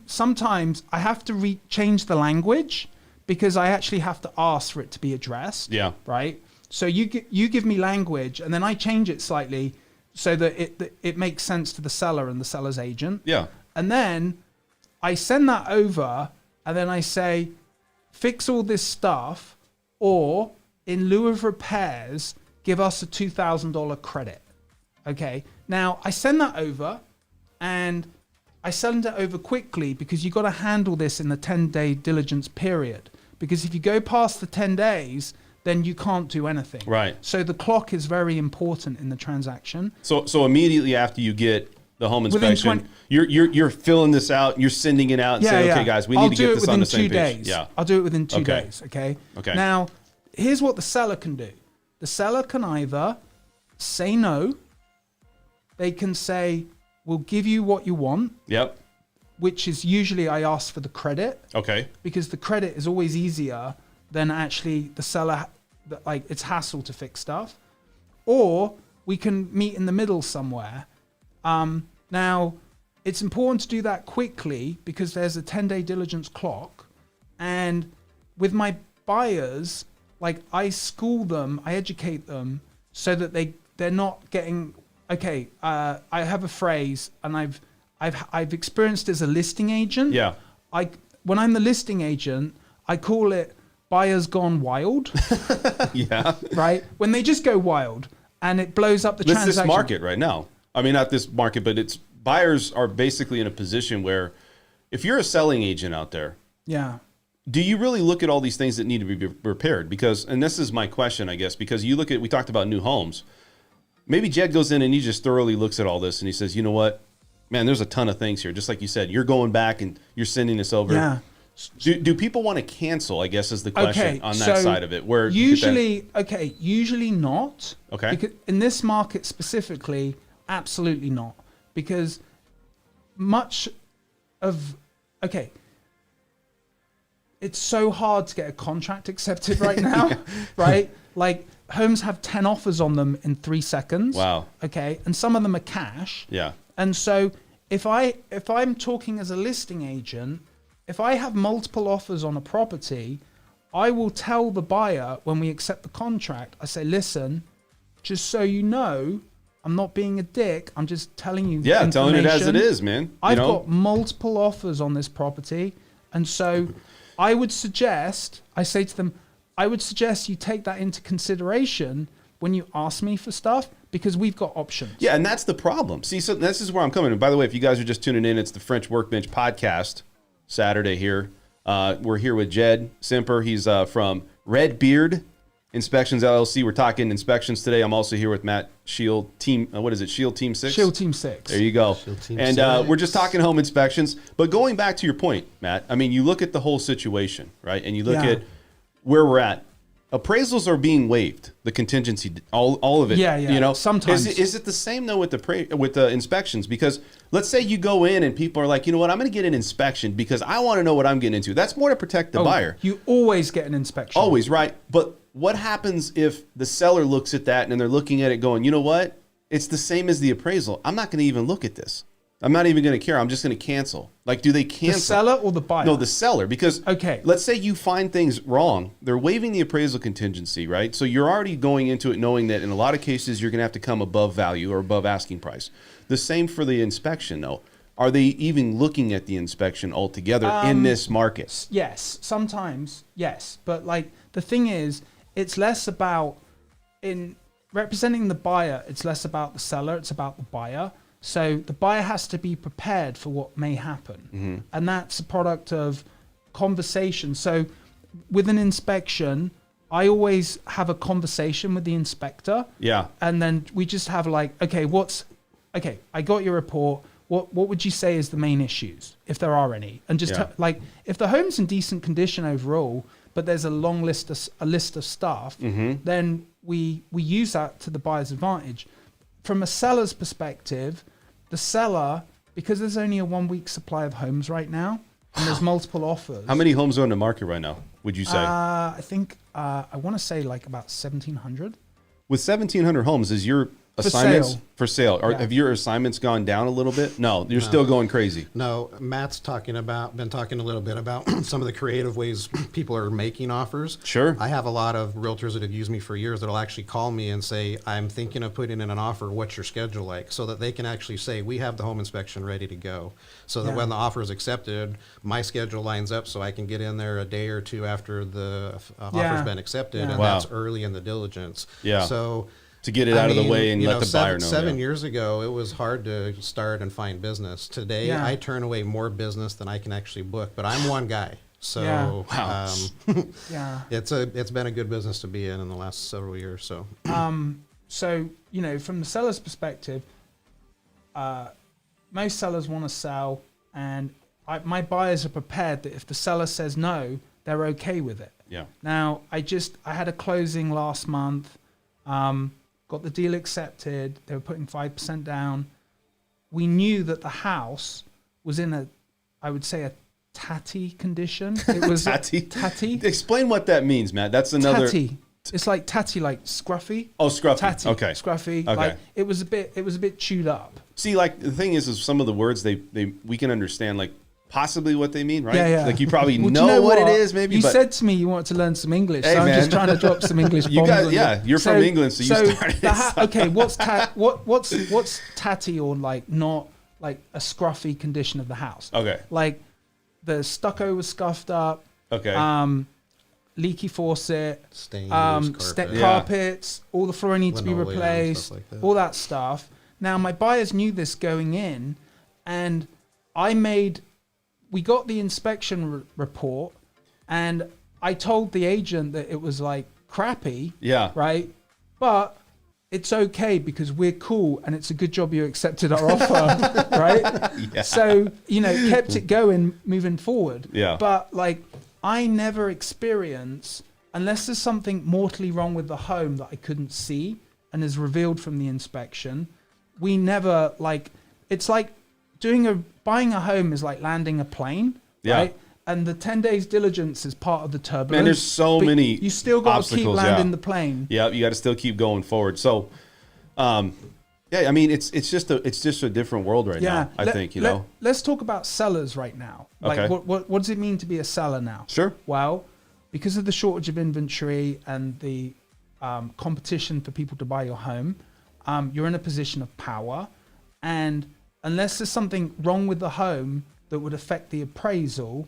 sometimes I have to change the language, because I actually have to ask for it to be addressed. Yeah. Right. So you give me language, and then I change it slightly so that it makes sense to the seller and the seller's agent. Yeah. And then I send that over, and then I say, fix all this stuff, or in lieu of repairs, give us a $2,000 credit. Okay. Now I send that over, and I send it over quickly, because you got to handle this in the 10-day diligence period. Because if you go past the 10 days, then you can't do anything. Right. So the clock is very important in the transaction. So immediately after you get the home Within inspection, you're filling this out, you're sending it out, and saying, okay, guys, we need to get this on the same page. Days. Yeah. I'll do it within 2 Okay. days. Okay. Okay. Now, here's what the seller can do. The seller can either say no. They can say, we'll give you what you want. Yep. Which is usually I ask for the credit. Okay. Because the credit is always easier than actually the seller, like it's hassle to fix stuff. Or we can meet in the middle somewhere. Now, it's important to do that quickly, because there's a 10-day diligence clock. And with my buyers, like I school them, I educate them so that they're not getting, okay, I have a phrase, and I've experienced as a listing agent. Yeah. When I'm the listing agent, I call it buyers gone wild. Yeah. Right? When they just go wild and it blows up the transaction. This market right now. I mean, not this market, but it's buyers are basically in a position where, if you're a selling agent out there, Yeah. do you really look at all these things that need to be repaired? Because, and this is my question, I guess, because we talked about new homes. Maybe Jed goes in and he just thoroughly looks at all this and he says, you know what? Man, there's a ton of things here. Just like you said, you're going back and you're sending this over. Yeah. Do people want to cancel, I guess, is the question on that so side of it. Where usually not. Okay. Because in this market specifically, absolutely not. Because it's so hard to get a contract accepted right now, right? Like homes have 10 offers on them in 3 seconds. Wow. Okay. And some of them are cash. Yeah. And so if I'm talking as a listing agent, if I have multiple offers on a property, I will tell the buyer when we accept the contract, I say, listen, just so you know, I'm not being a dick. I'm just telling you. Yeah, telling it as it is, man. I've got multiple offers on this property. And so I say to them, I would suggest you take that into consideration when you ask me for stuff, because we've got options. Yeah, and that's the problem. See, so this is where I'm coming. And by the way, if you guys are just tuning in, it's the French Workbench podcast, Saturday here. We're here with Jed Simper. He's from Red Beard Inspections LLC. We're talking inspections today. I'm also here with Matt Shiel, team. What is it? Shiel Team 6? Shiel Team 6. There you go. And we're just talking home inspections. But going back to your point, Matt, I mean, you look at the whole situation, right? And you look at where we're at. Appraisals are being waived. The contingency, all of it. Yeah. You know, sometimes. Is it the same though with the inspections? Because let's say you go in and people are like, you know what, I'm going to get an inspection because I want to know what I'm getting into. That's more to protect the buyer. You always get an inspection. Always, right? But what happens if the seller looks at that and they're looking at it going, you know what? It's the same as the appraisal. I'm not going to even look at this. I'm not even going to care. I'm just going to cancel. Like, do they cancel? The seller or the buyer? No, the seller. Because okay, let's say you find things wrong. They're waiving the appraisal contingency, right? So you're already going into it knowing that in a lot of cases you're going to have to come above value or above asking price. The same for the inspection, though. Are they even looking at the inspection altogether in this market? Yes, sometimes, yes. But like the thing is, it's less about in representing the buyer. It's less about the seller. It's about the buyer. So the buyer has to be prepared for what may happen. And that's a product of conversation. So with an inspection, I always have a conversation with the inspector. Yeah. And then we just have like, okay, I got your report. What would you say is the main issues, if there are any? And just like, if the home's in decent condition overall, but there's a long list of stuff, then we use that to the buyer's advantage. From a seller's perspective, the seller, because there's only a 1 week supply of homes right now, and there's multiple offers. How many homes are on the market right now, would you say? I think, I want to say like about 1,700. With 1,700 homes, is your assignments for sale? Or have your assignments gone down a little bit? No, you're still going crazy. No, Matt's been talking a little bit about some of the creative ways people are making offers. Sure. I have a lot of realtors that have used me for years that'll actually call me and say, I'm thinking of putting in an offer. What's your schedule like? So that they can actually say, we have the home inspection ready to go. So that when the offer is accepted, my schedule lines up so I can get in there a day or two after the offer's been accepted. And that's early in the diligence. Yeah. So to get it out of the way and let the buyer know. 7 years ago, it was hard to start and find business. Today, I turn away more business than I can actually book, but I'm one guy. So it's been a good business to be in the last several years. So, so you know, from the seller's perspective, most sellers want to sell, and my buyers are prepared that if the seller says no, they're okay with it. Yeah. Now, I had a closing last month. Got the deal accepted. They were putting 5% down. We knew that the house was in I would say a tatty condition. It was tatty. Explain what that means, Matt. That's another. Tatty. It's like tatty, like scruffy. Oh, scruffy. Tatty. Okay. Scruffy. Okay. Like it was a bit chewed up. See, like the thing is some of the words we can understand, like possibly what they mean, right? Yeah. Like you probably well, know what it is, maybe. You said to me you wanted to learn some English, so I'm just trying to drop some English bombs. You guys, you're from England, so you started. Okay, what's tatty, or like not like a scruffy condition of the house? Okay, like the stucco was scuffed up. Okay. Leaky faucet, stains, carpets, all the flooring needs to be replaced, all that stuff. Now my buyers knew this going in, and we got the inspection report, and I told the agent that it was like crappy. Yeah. Right. But it's okay because we're cool, and it's a good job you accepted our offer. Right. Yeah. So, kept it going moving forward. Yeah. But like, I never experience, unless there's something mortally wrong with the home that I couldn't see and is revealed from the inspection, we never it's like buying a home is like landing a plane, right? And the 10 days diligence is part of the turbulence. Man, there's so many you still got to keep landing the plane. Yeah, you got to still keep going forward. So, I mean, it's just a different world right now. I think Let's talk about sellers right now. Like, what does it mean to be a seller now? Sure. Well, because of the shortage of inventory and the competition for people to buy your home, you're in a position of power, and unless there's something wrong with the home that would affect the appraisal,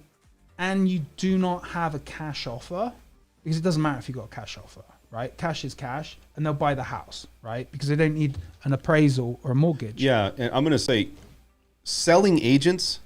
and you do not have a cash offer, because it doesn't matter if you got a cash offer, right? Cash is cash, and they'll buy the house, right? Because they don't need an appraisal or a mortgage. Yeah, and I'm going to say selling agents,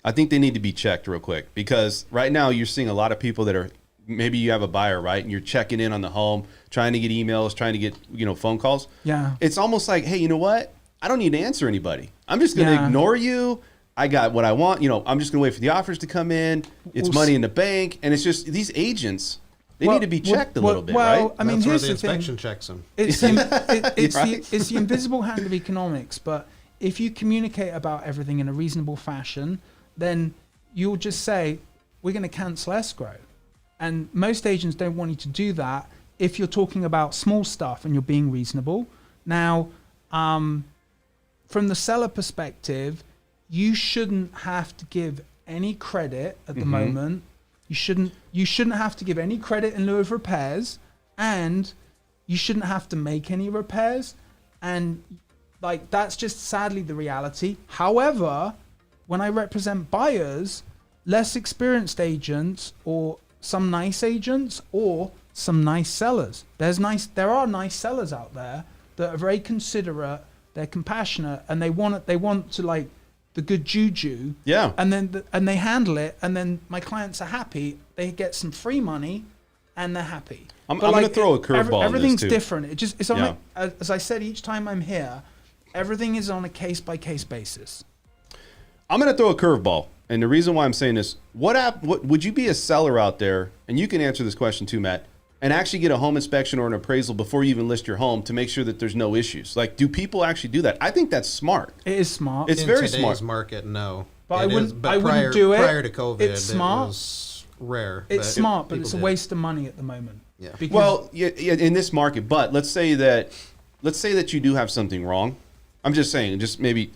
I think they need to be checked real quick, because right now you're seeing a lot of people that are maybe you have a buyer, right? And you're checking in on the home, trying to get emails, trying to get, phone calls. Yeah. It's almost like, hey, you know what? I don't need to answer anybody. I'm just going to ignore you. I got what I want. I'm just going to wait for the offers to come in. It's money in the bank. And it's just these agents, they need to be checked a little bit, right? I mean, That's where here's the the inspection thing. checks them. It's the invisible hand of economics. But if you communicate about everything in a reasonable fashion, then you'll just say, we're going to cancel escrow. And most agents don't want you to do that if you're talking about small stuff and you're being reasonable. Now, from the seller perspective, you shouldn't have to give any credit at the moment. You shouldn't have to give any credit in lieu of repairs, and you shouldn't have to make any repairs. And like, that's just sadly the reality. However, when I represent buyers, less experienced agents or some nice agents or some nice sellers. There are nice sellers out there that are very considerate, they're compassionate, and they want to like the good juju. Yeah. And then and they handle it, and then my clients are happy. They get some free money, and they're happy. I'm going to throw a curveball. Everything's in this too. different. It's on as I said each time I'm here, everything is on a case by case basis. I'm going to throw a curveball. And the reason why I'm saying this, what would you be a seller out there, and you can answer this question too, Matt, and actually get a home inspection or an appraisal before you even list your home to make sure that there's no issues? Like, do people actually do that? I think that's smart. It is smart. It's In very today's smart. market, no. But It I wouldn't. is, but I wouldn't prior, do it. Prior to COVID, it's smart. it was rare. It's smart, but people it's a did. waste of money at the moment. Yeah. Because Well, yeah, in this market, but let's say that you do have something wrong. I'm just saying, just maybe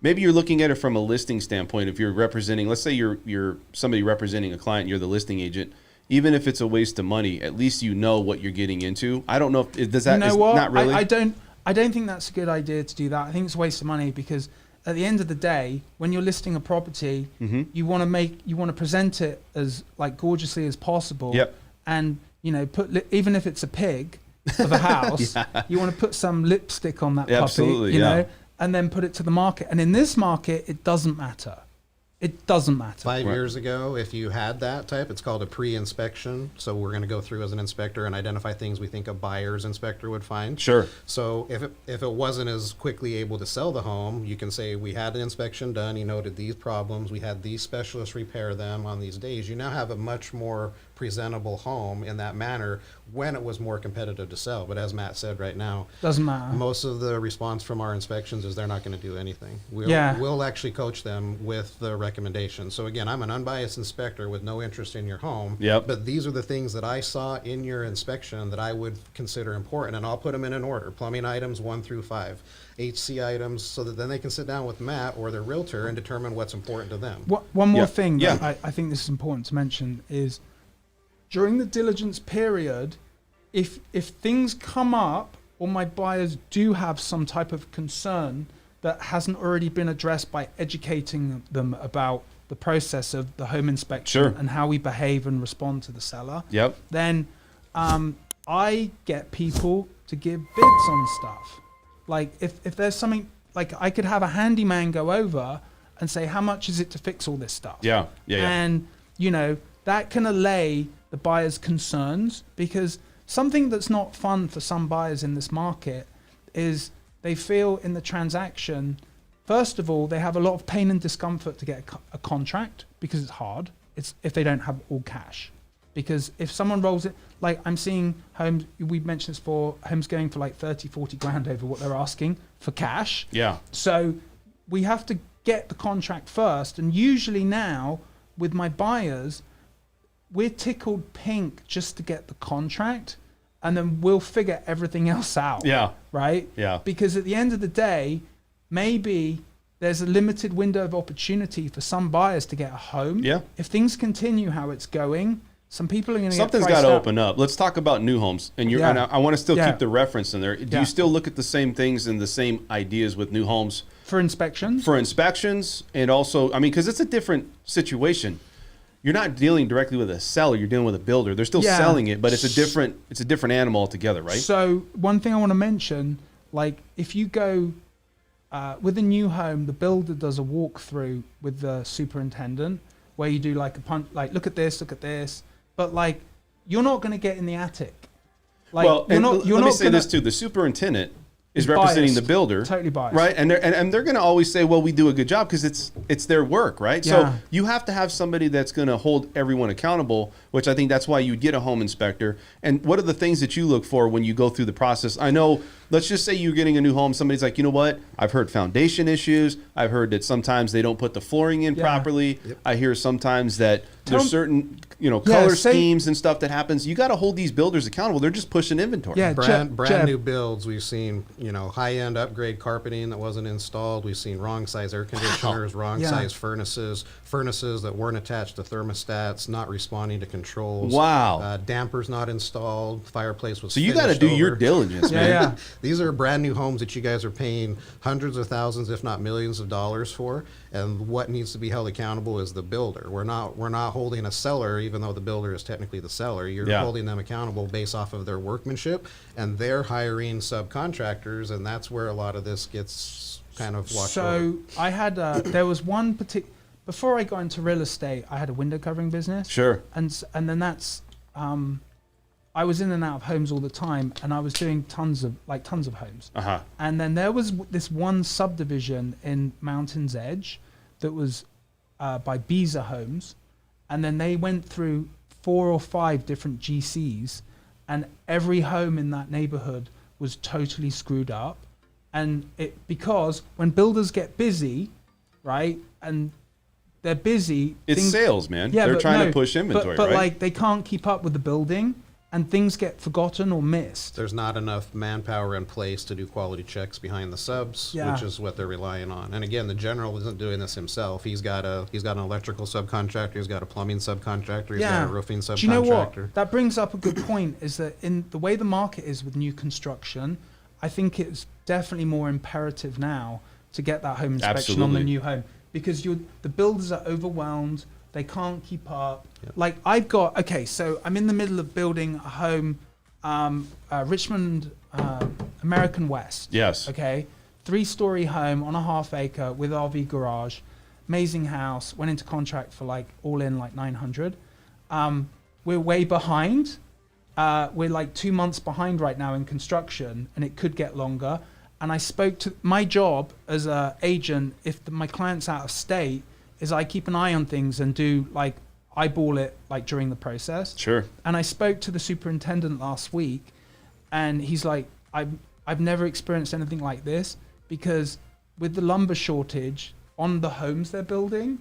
you're looking at it from a listing standpoint. If you're representing, let's say you're somebody representing a client, you're the listing agent. Even if it's a waste of money, at least you know what you're getting into. I don't know if does that. you know what? Not really. I don't think that's a good idea to do that. I think it's a waste of money because at the end of the day, when you're listing a property, you want to present it as like gorgeously as possible. Yep. And even if it's a pig of a house, you want to put some lipstick on that puppy. Absolutely, you know, and then put it to the market. And in this market, it doesn't matter. It doesn't matter. 5 years ago, if you had that type, it's called a pre-inspection. So we're going to go through as an inspector and identify things we think a buyer's inspector would find. Sure. So if it wasn't as quickly able to sell the home, you can say we had an inspection done. He noted these problems. We had these specialists repair them on these days. You now have a much more presentable home in that manner when it was more competitive to sell. But as Matt said right now, Doesn't matter. most of the response from our inspections is they're not going to do anything. We'll actually coach them with the recommendations. So again, I'm an unbiased inspector with no interest in your home. Yep. But these are the things that I saw in your inspection that I would consider important, and I'll put them in an order: plumbing items 1 through 5, HC items, so that then they can sit down with Matt or their realtor and determine what's important to them. One more thing that I think this is important to mention is during the diligence period, if things come up or my buyers do have some type of concern that hasn't already been addressed by educating them about the process of the home inspection and how we behave and respond to the seller, then I get people to give bids on stuff. Like if there's something, like I could have a handyman go over and say, how much is it to fix all this stuff? And, that can allay the buyer's concerns, because something that's not fun for some buyers in this market is they feel in the transaction, first of all, they have a lot of pain and discomfort to get a contract because it's hard. It's if they don't have all cash. Because if someone rolls it, like I'm seeing homes, we've mentioned this before, homes going for like 30, 40 grand over what they're asking for cash. So we have to get the contract first. And usually now with my buyers, we're tickled pink just to get the contract, and then we'll figure everything else out. Right? Because at the end of the day, maybe there's a limited window of opportunity for some buyers to get a home. If things continue how it's going, some people are going to get something's got to open up. Let's talk about new homes. And and I want to still keep the reference in there. Do you still look at the same things and the same ideas with new homes? For inspections? For inspections, and also, I mean, because it's a different situation. You're not dealing directly with a seller. You're dealing with a builder. They're still selling it, but it's a different animal altogether, right? So one thing I want to mention, like if you go with a new home, the builder does a walkthrough with the superintendent where you do like a punch, like look at this. But like you're not going to get in the attic. Like, well, let me say this too: the superintendent is representing biased, the builder, totally biased, right? And they're going to always say, "Well, we do a good job," because it's their work, right? Yeah. So you have to have somebody that's going to hold everyone accountable, which I think that's why you get a home inspector. And what are the things that you look for when you go through the process? I know. Let's just say you're getting a new home. Somebody's like, you know what? I've heard foundation issues. I've heard that sometimes they don't put the flooring in properly. Yep. I hear sometimes that there's certain, color schemes and stuff that happens. You got to hold these builders accountable. They're just pushing inventory. Yeah, brand new builds. We've seen, high-end upgrade carpeting that wasn't installed. We've seen wrong size air conditioners, wrong size furnaces that weren't attached to thermostats, not responding to controls. Wow. Dampers not installed. Fireplace was so you got to do your diligence, man. Yeah. These are brand new homes that you guys are paying hundreds of thousands, if not millions of dollars for. And what needs to be held accountable is the builder. We're not holding a seller, even though the builder is technically the seller. You're holding them accountable based off of their workmanship, and they're hiring subcontractors, and that's where a lot of this gets kind of washed over. I had there was one particular, before I got into real estate, I had a window covering business. Sure. And then that's I was in and out of homes all the time, and I was doing tons of homes. Uh-huh. And then there was this one subdivision in Mountain's Edge that was by Beazer Homes, and then they went through 4 or 5 different GCs, and every home in that neighborhood was totally screwed up. And because when builders get busy, right, and they're busy, it's sales, man. Yeah, they're trying to push inventory, but right? like they can't keep up with the building, and things get forgotten or missed. There's not enough manpower in place to do quality checks behind the subs, which is what they're relying on. And again, the general isn't doing this himself. He's got an electrical subcontractor, he's got a plumbing subcontractor, he's got a roofing subcontractor. Do you know what? That brings up a good point, is that in the way the market is with new construction, I think it's definitely more imperative now to get that home inspection on the new home, because the builders are overwhelmed. They can't keep up. Yep. Like so I'm in the middle of building a home, Richmond, American West. Yes. Okay. 3-story home on a half acre with RV garage, amazing house, went into contract for like all in like 900. We're way behind. We're like 2 months behind right now in construction, and it could get longer. And I spoke to my job as an agent, if my client's out of state, is I keep an eye on things and do like eyeball it like during the process. Sure. And I spoke to the superintendent last week, and he's like, I've never experienced anything like this, because with the lumber shortage on the homes they're building,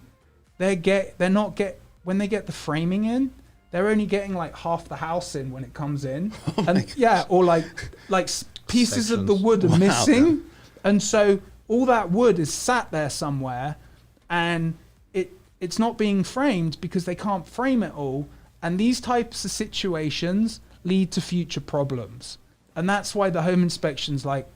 when they get the framing in, they're only getting like half the house in when it comes in. Or like pieces of the wood are missing. And so all that wood is sat there somewhere, and it's not being framed because they can't frame it all. And these types of situations lead to future problems. And that's why the home inspection's like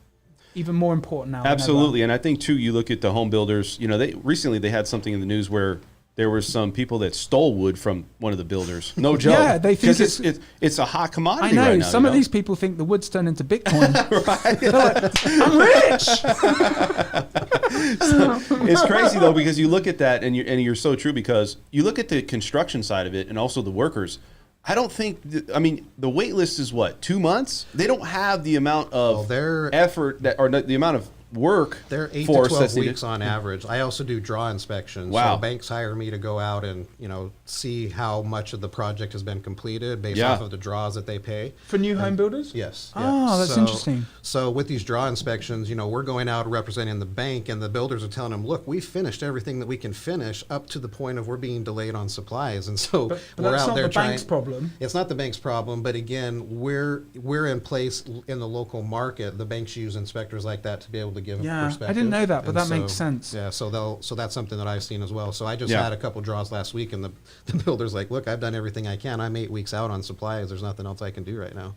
even more important now. Absolutely. And I think too, you look at the home builders, recently they had something in the news where there were some people that stole wood from one of the builders. No joke. Yeah, they think it's a hot commodity. I know. Right now, some of these people think the wood's turned into Bitcoin. Right. They're like, I'm rich. It's crazy though, because you look at that and you're so true, because you look at the construction side of it and also the workers. I don't think. The wait list is what, 2 months? They don't have the amount of effort the amount of work. They're 8 to 12 weeks on average. I also do draw inspections. Wow. So banks hire me to go out and see how much of the project has been completed based off of the draws that they pay. For new home builders? Yes. Oh, that's interesting. So with these draw inspections, we're going out representing the bank, and the builders are telling them, look, we finished everything that we can finish up to the point of we're being delayed on supplies. And so but we're that's out not there the bank's problem. It's not the bank's problem, but again, we're in place in the local market. The banks use inspectors like that to be able to give perspective. I didn't know that, but that makes sense. Yeah, so that's something that I've seen as well. So I just had a couple draws last week, and the builder's like, look, I've done everything I can. I'm 8 weeks out on supplies. There's nothing else I can do right now.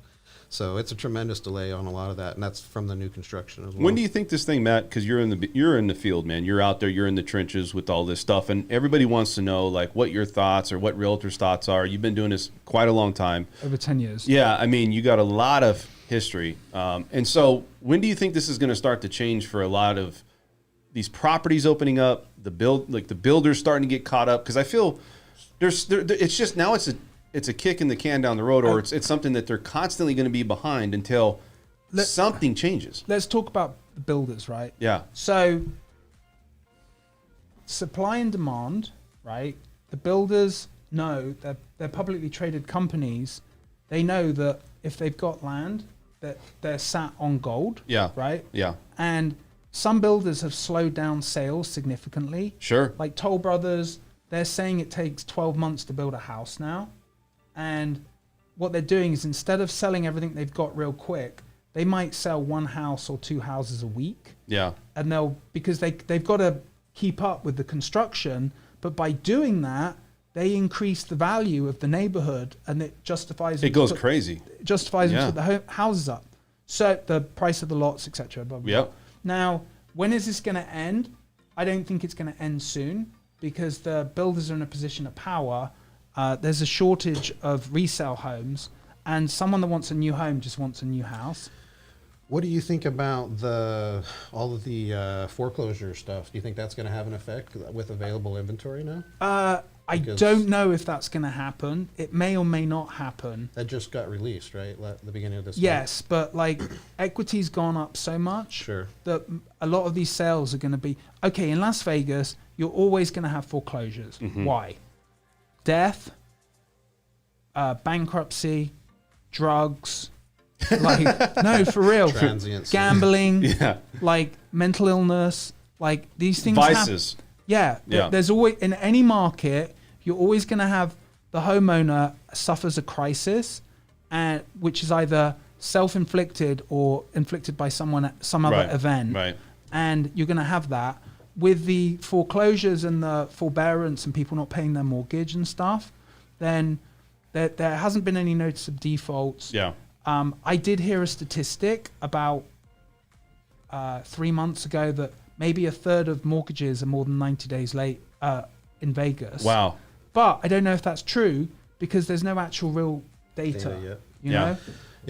So it's a tremendous delay on a lot of that, and that's from the new construction as well. When do you think this thing, Matt, because you're in the field, man, you're out there, you're in the trenches with all this stuff, and everybody wants to know like what your thoughts or what realtors' thoughts are. You've been doing this quite a long time. Over 10 years. Yeah, you got a lot of history. And so when do you think this is going to start to change for a lot of these properties opening up, the builders starting to get caught up? Because I feel it's just now it's it's a kick in the can down the road, or it's something that they're constantly going to be behind until something changes. Let's talk about the builders, right? Yeah. So supply and demand, right? The builders know that they're publicly traded companies. They know that if they've got land, that they're sat on gold. Yeah. Right? Yeah. And some builders have slowed down sales significantly. Sure. Like Toll Brothers, they're saying it takes 12 months to build a house now. And what they're doing is instead of selling everything they've got real quick, they might sell one house or two houses a week. Yeah. And because they've got to keep up with the construction, but by doing that, they increase the value of the neighborhood, and it justifies. It goes crazy. It justifies them to put the houses up, so the price of the lots, etc. Yep. Now, when is this going to end? I don't think it's going to end soon because the builders are in a position of power. There's a shortage of resale homes, and someone that wants a new home just wants a new house. What do you think about all of the foreclosure stuff? Do you think that's going to have an effect with available inventory now? I don't know if that's going to happen. It may or may not happen. That just got released, right? At the beginning of this Yes, but like equity's gone up so much Sure. that a lot of these sales are going to be, okay, in Las Vegas, you're always going to have foreclosures. Mm-hmm. Why? Death, bankruptcy, drugs, like, no, for real. Transients. Gambling, Yeah. like mental illness, like these things happen. Vices. Yeah, Yeah. there's always, in any market, you're always going to have the homeowner suffers a crisis, and which is either self-inflicted or inflicted by some other event. Right. And you're going to have that with the foreclosures and the forbearance and people not paying their mortgage and stuff. Then there hasn't been any notice of defaults. Yeah. I did hear a statistic about 3 months ago that maybe a third of mortgages are more than 90 days late in Vegas. Wow. But I don't know if that's true because there's no actual real data. Data yet. You Yeah. know?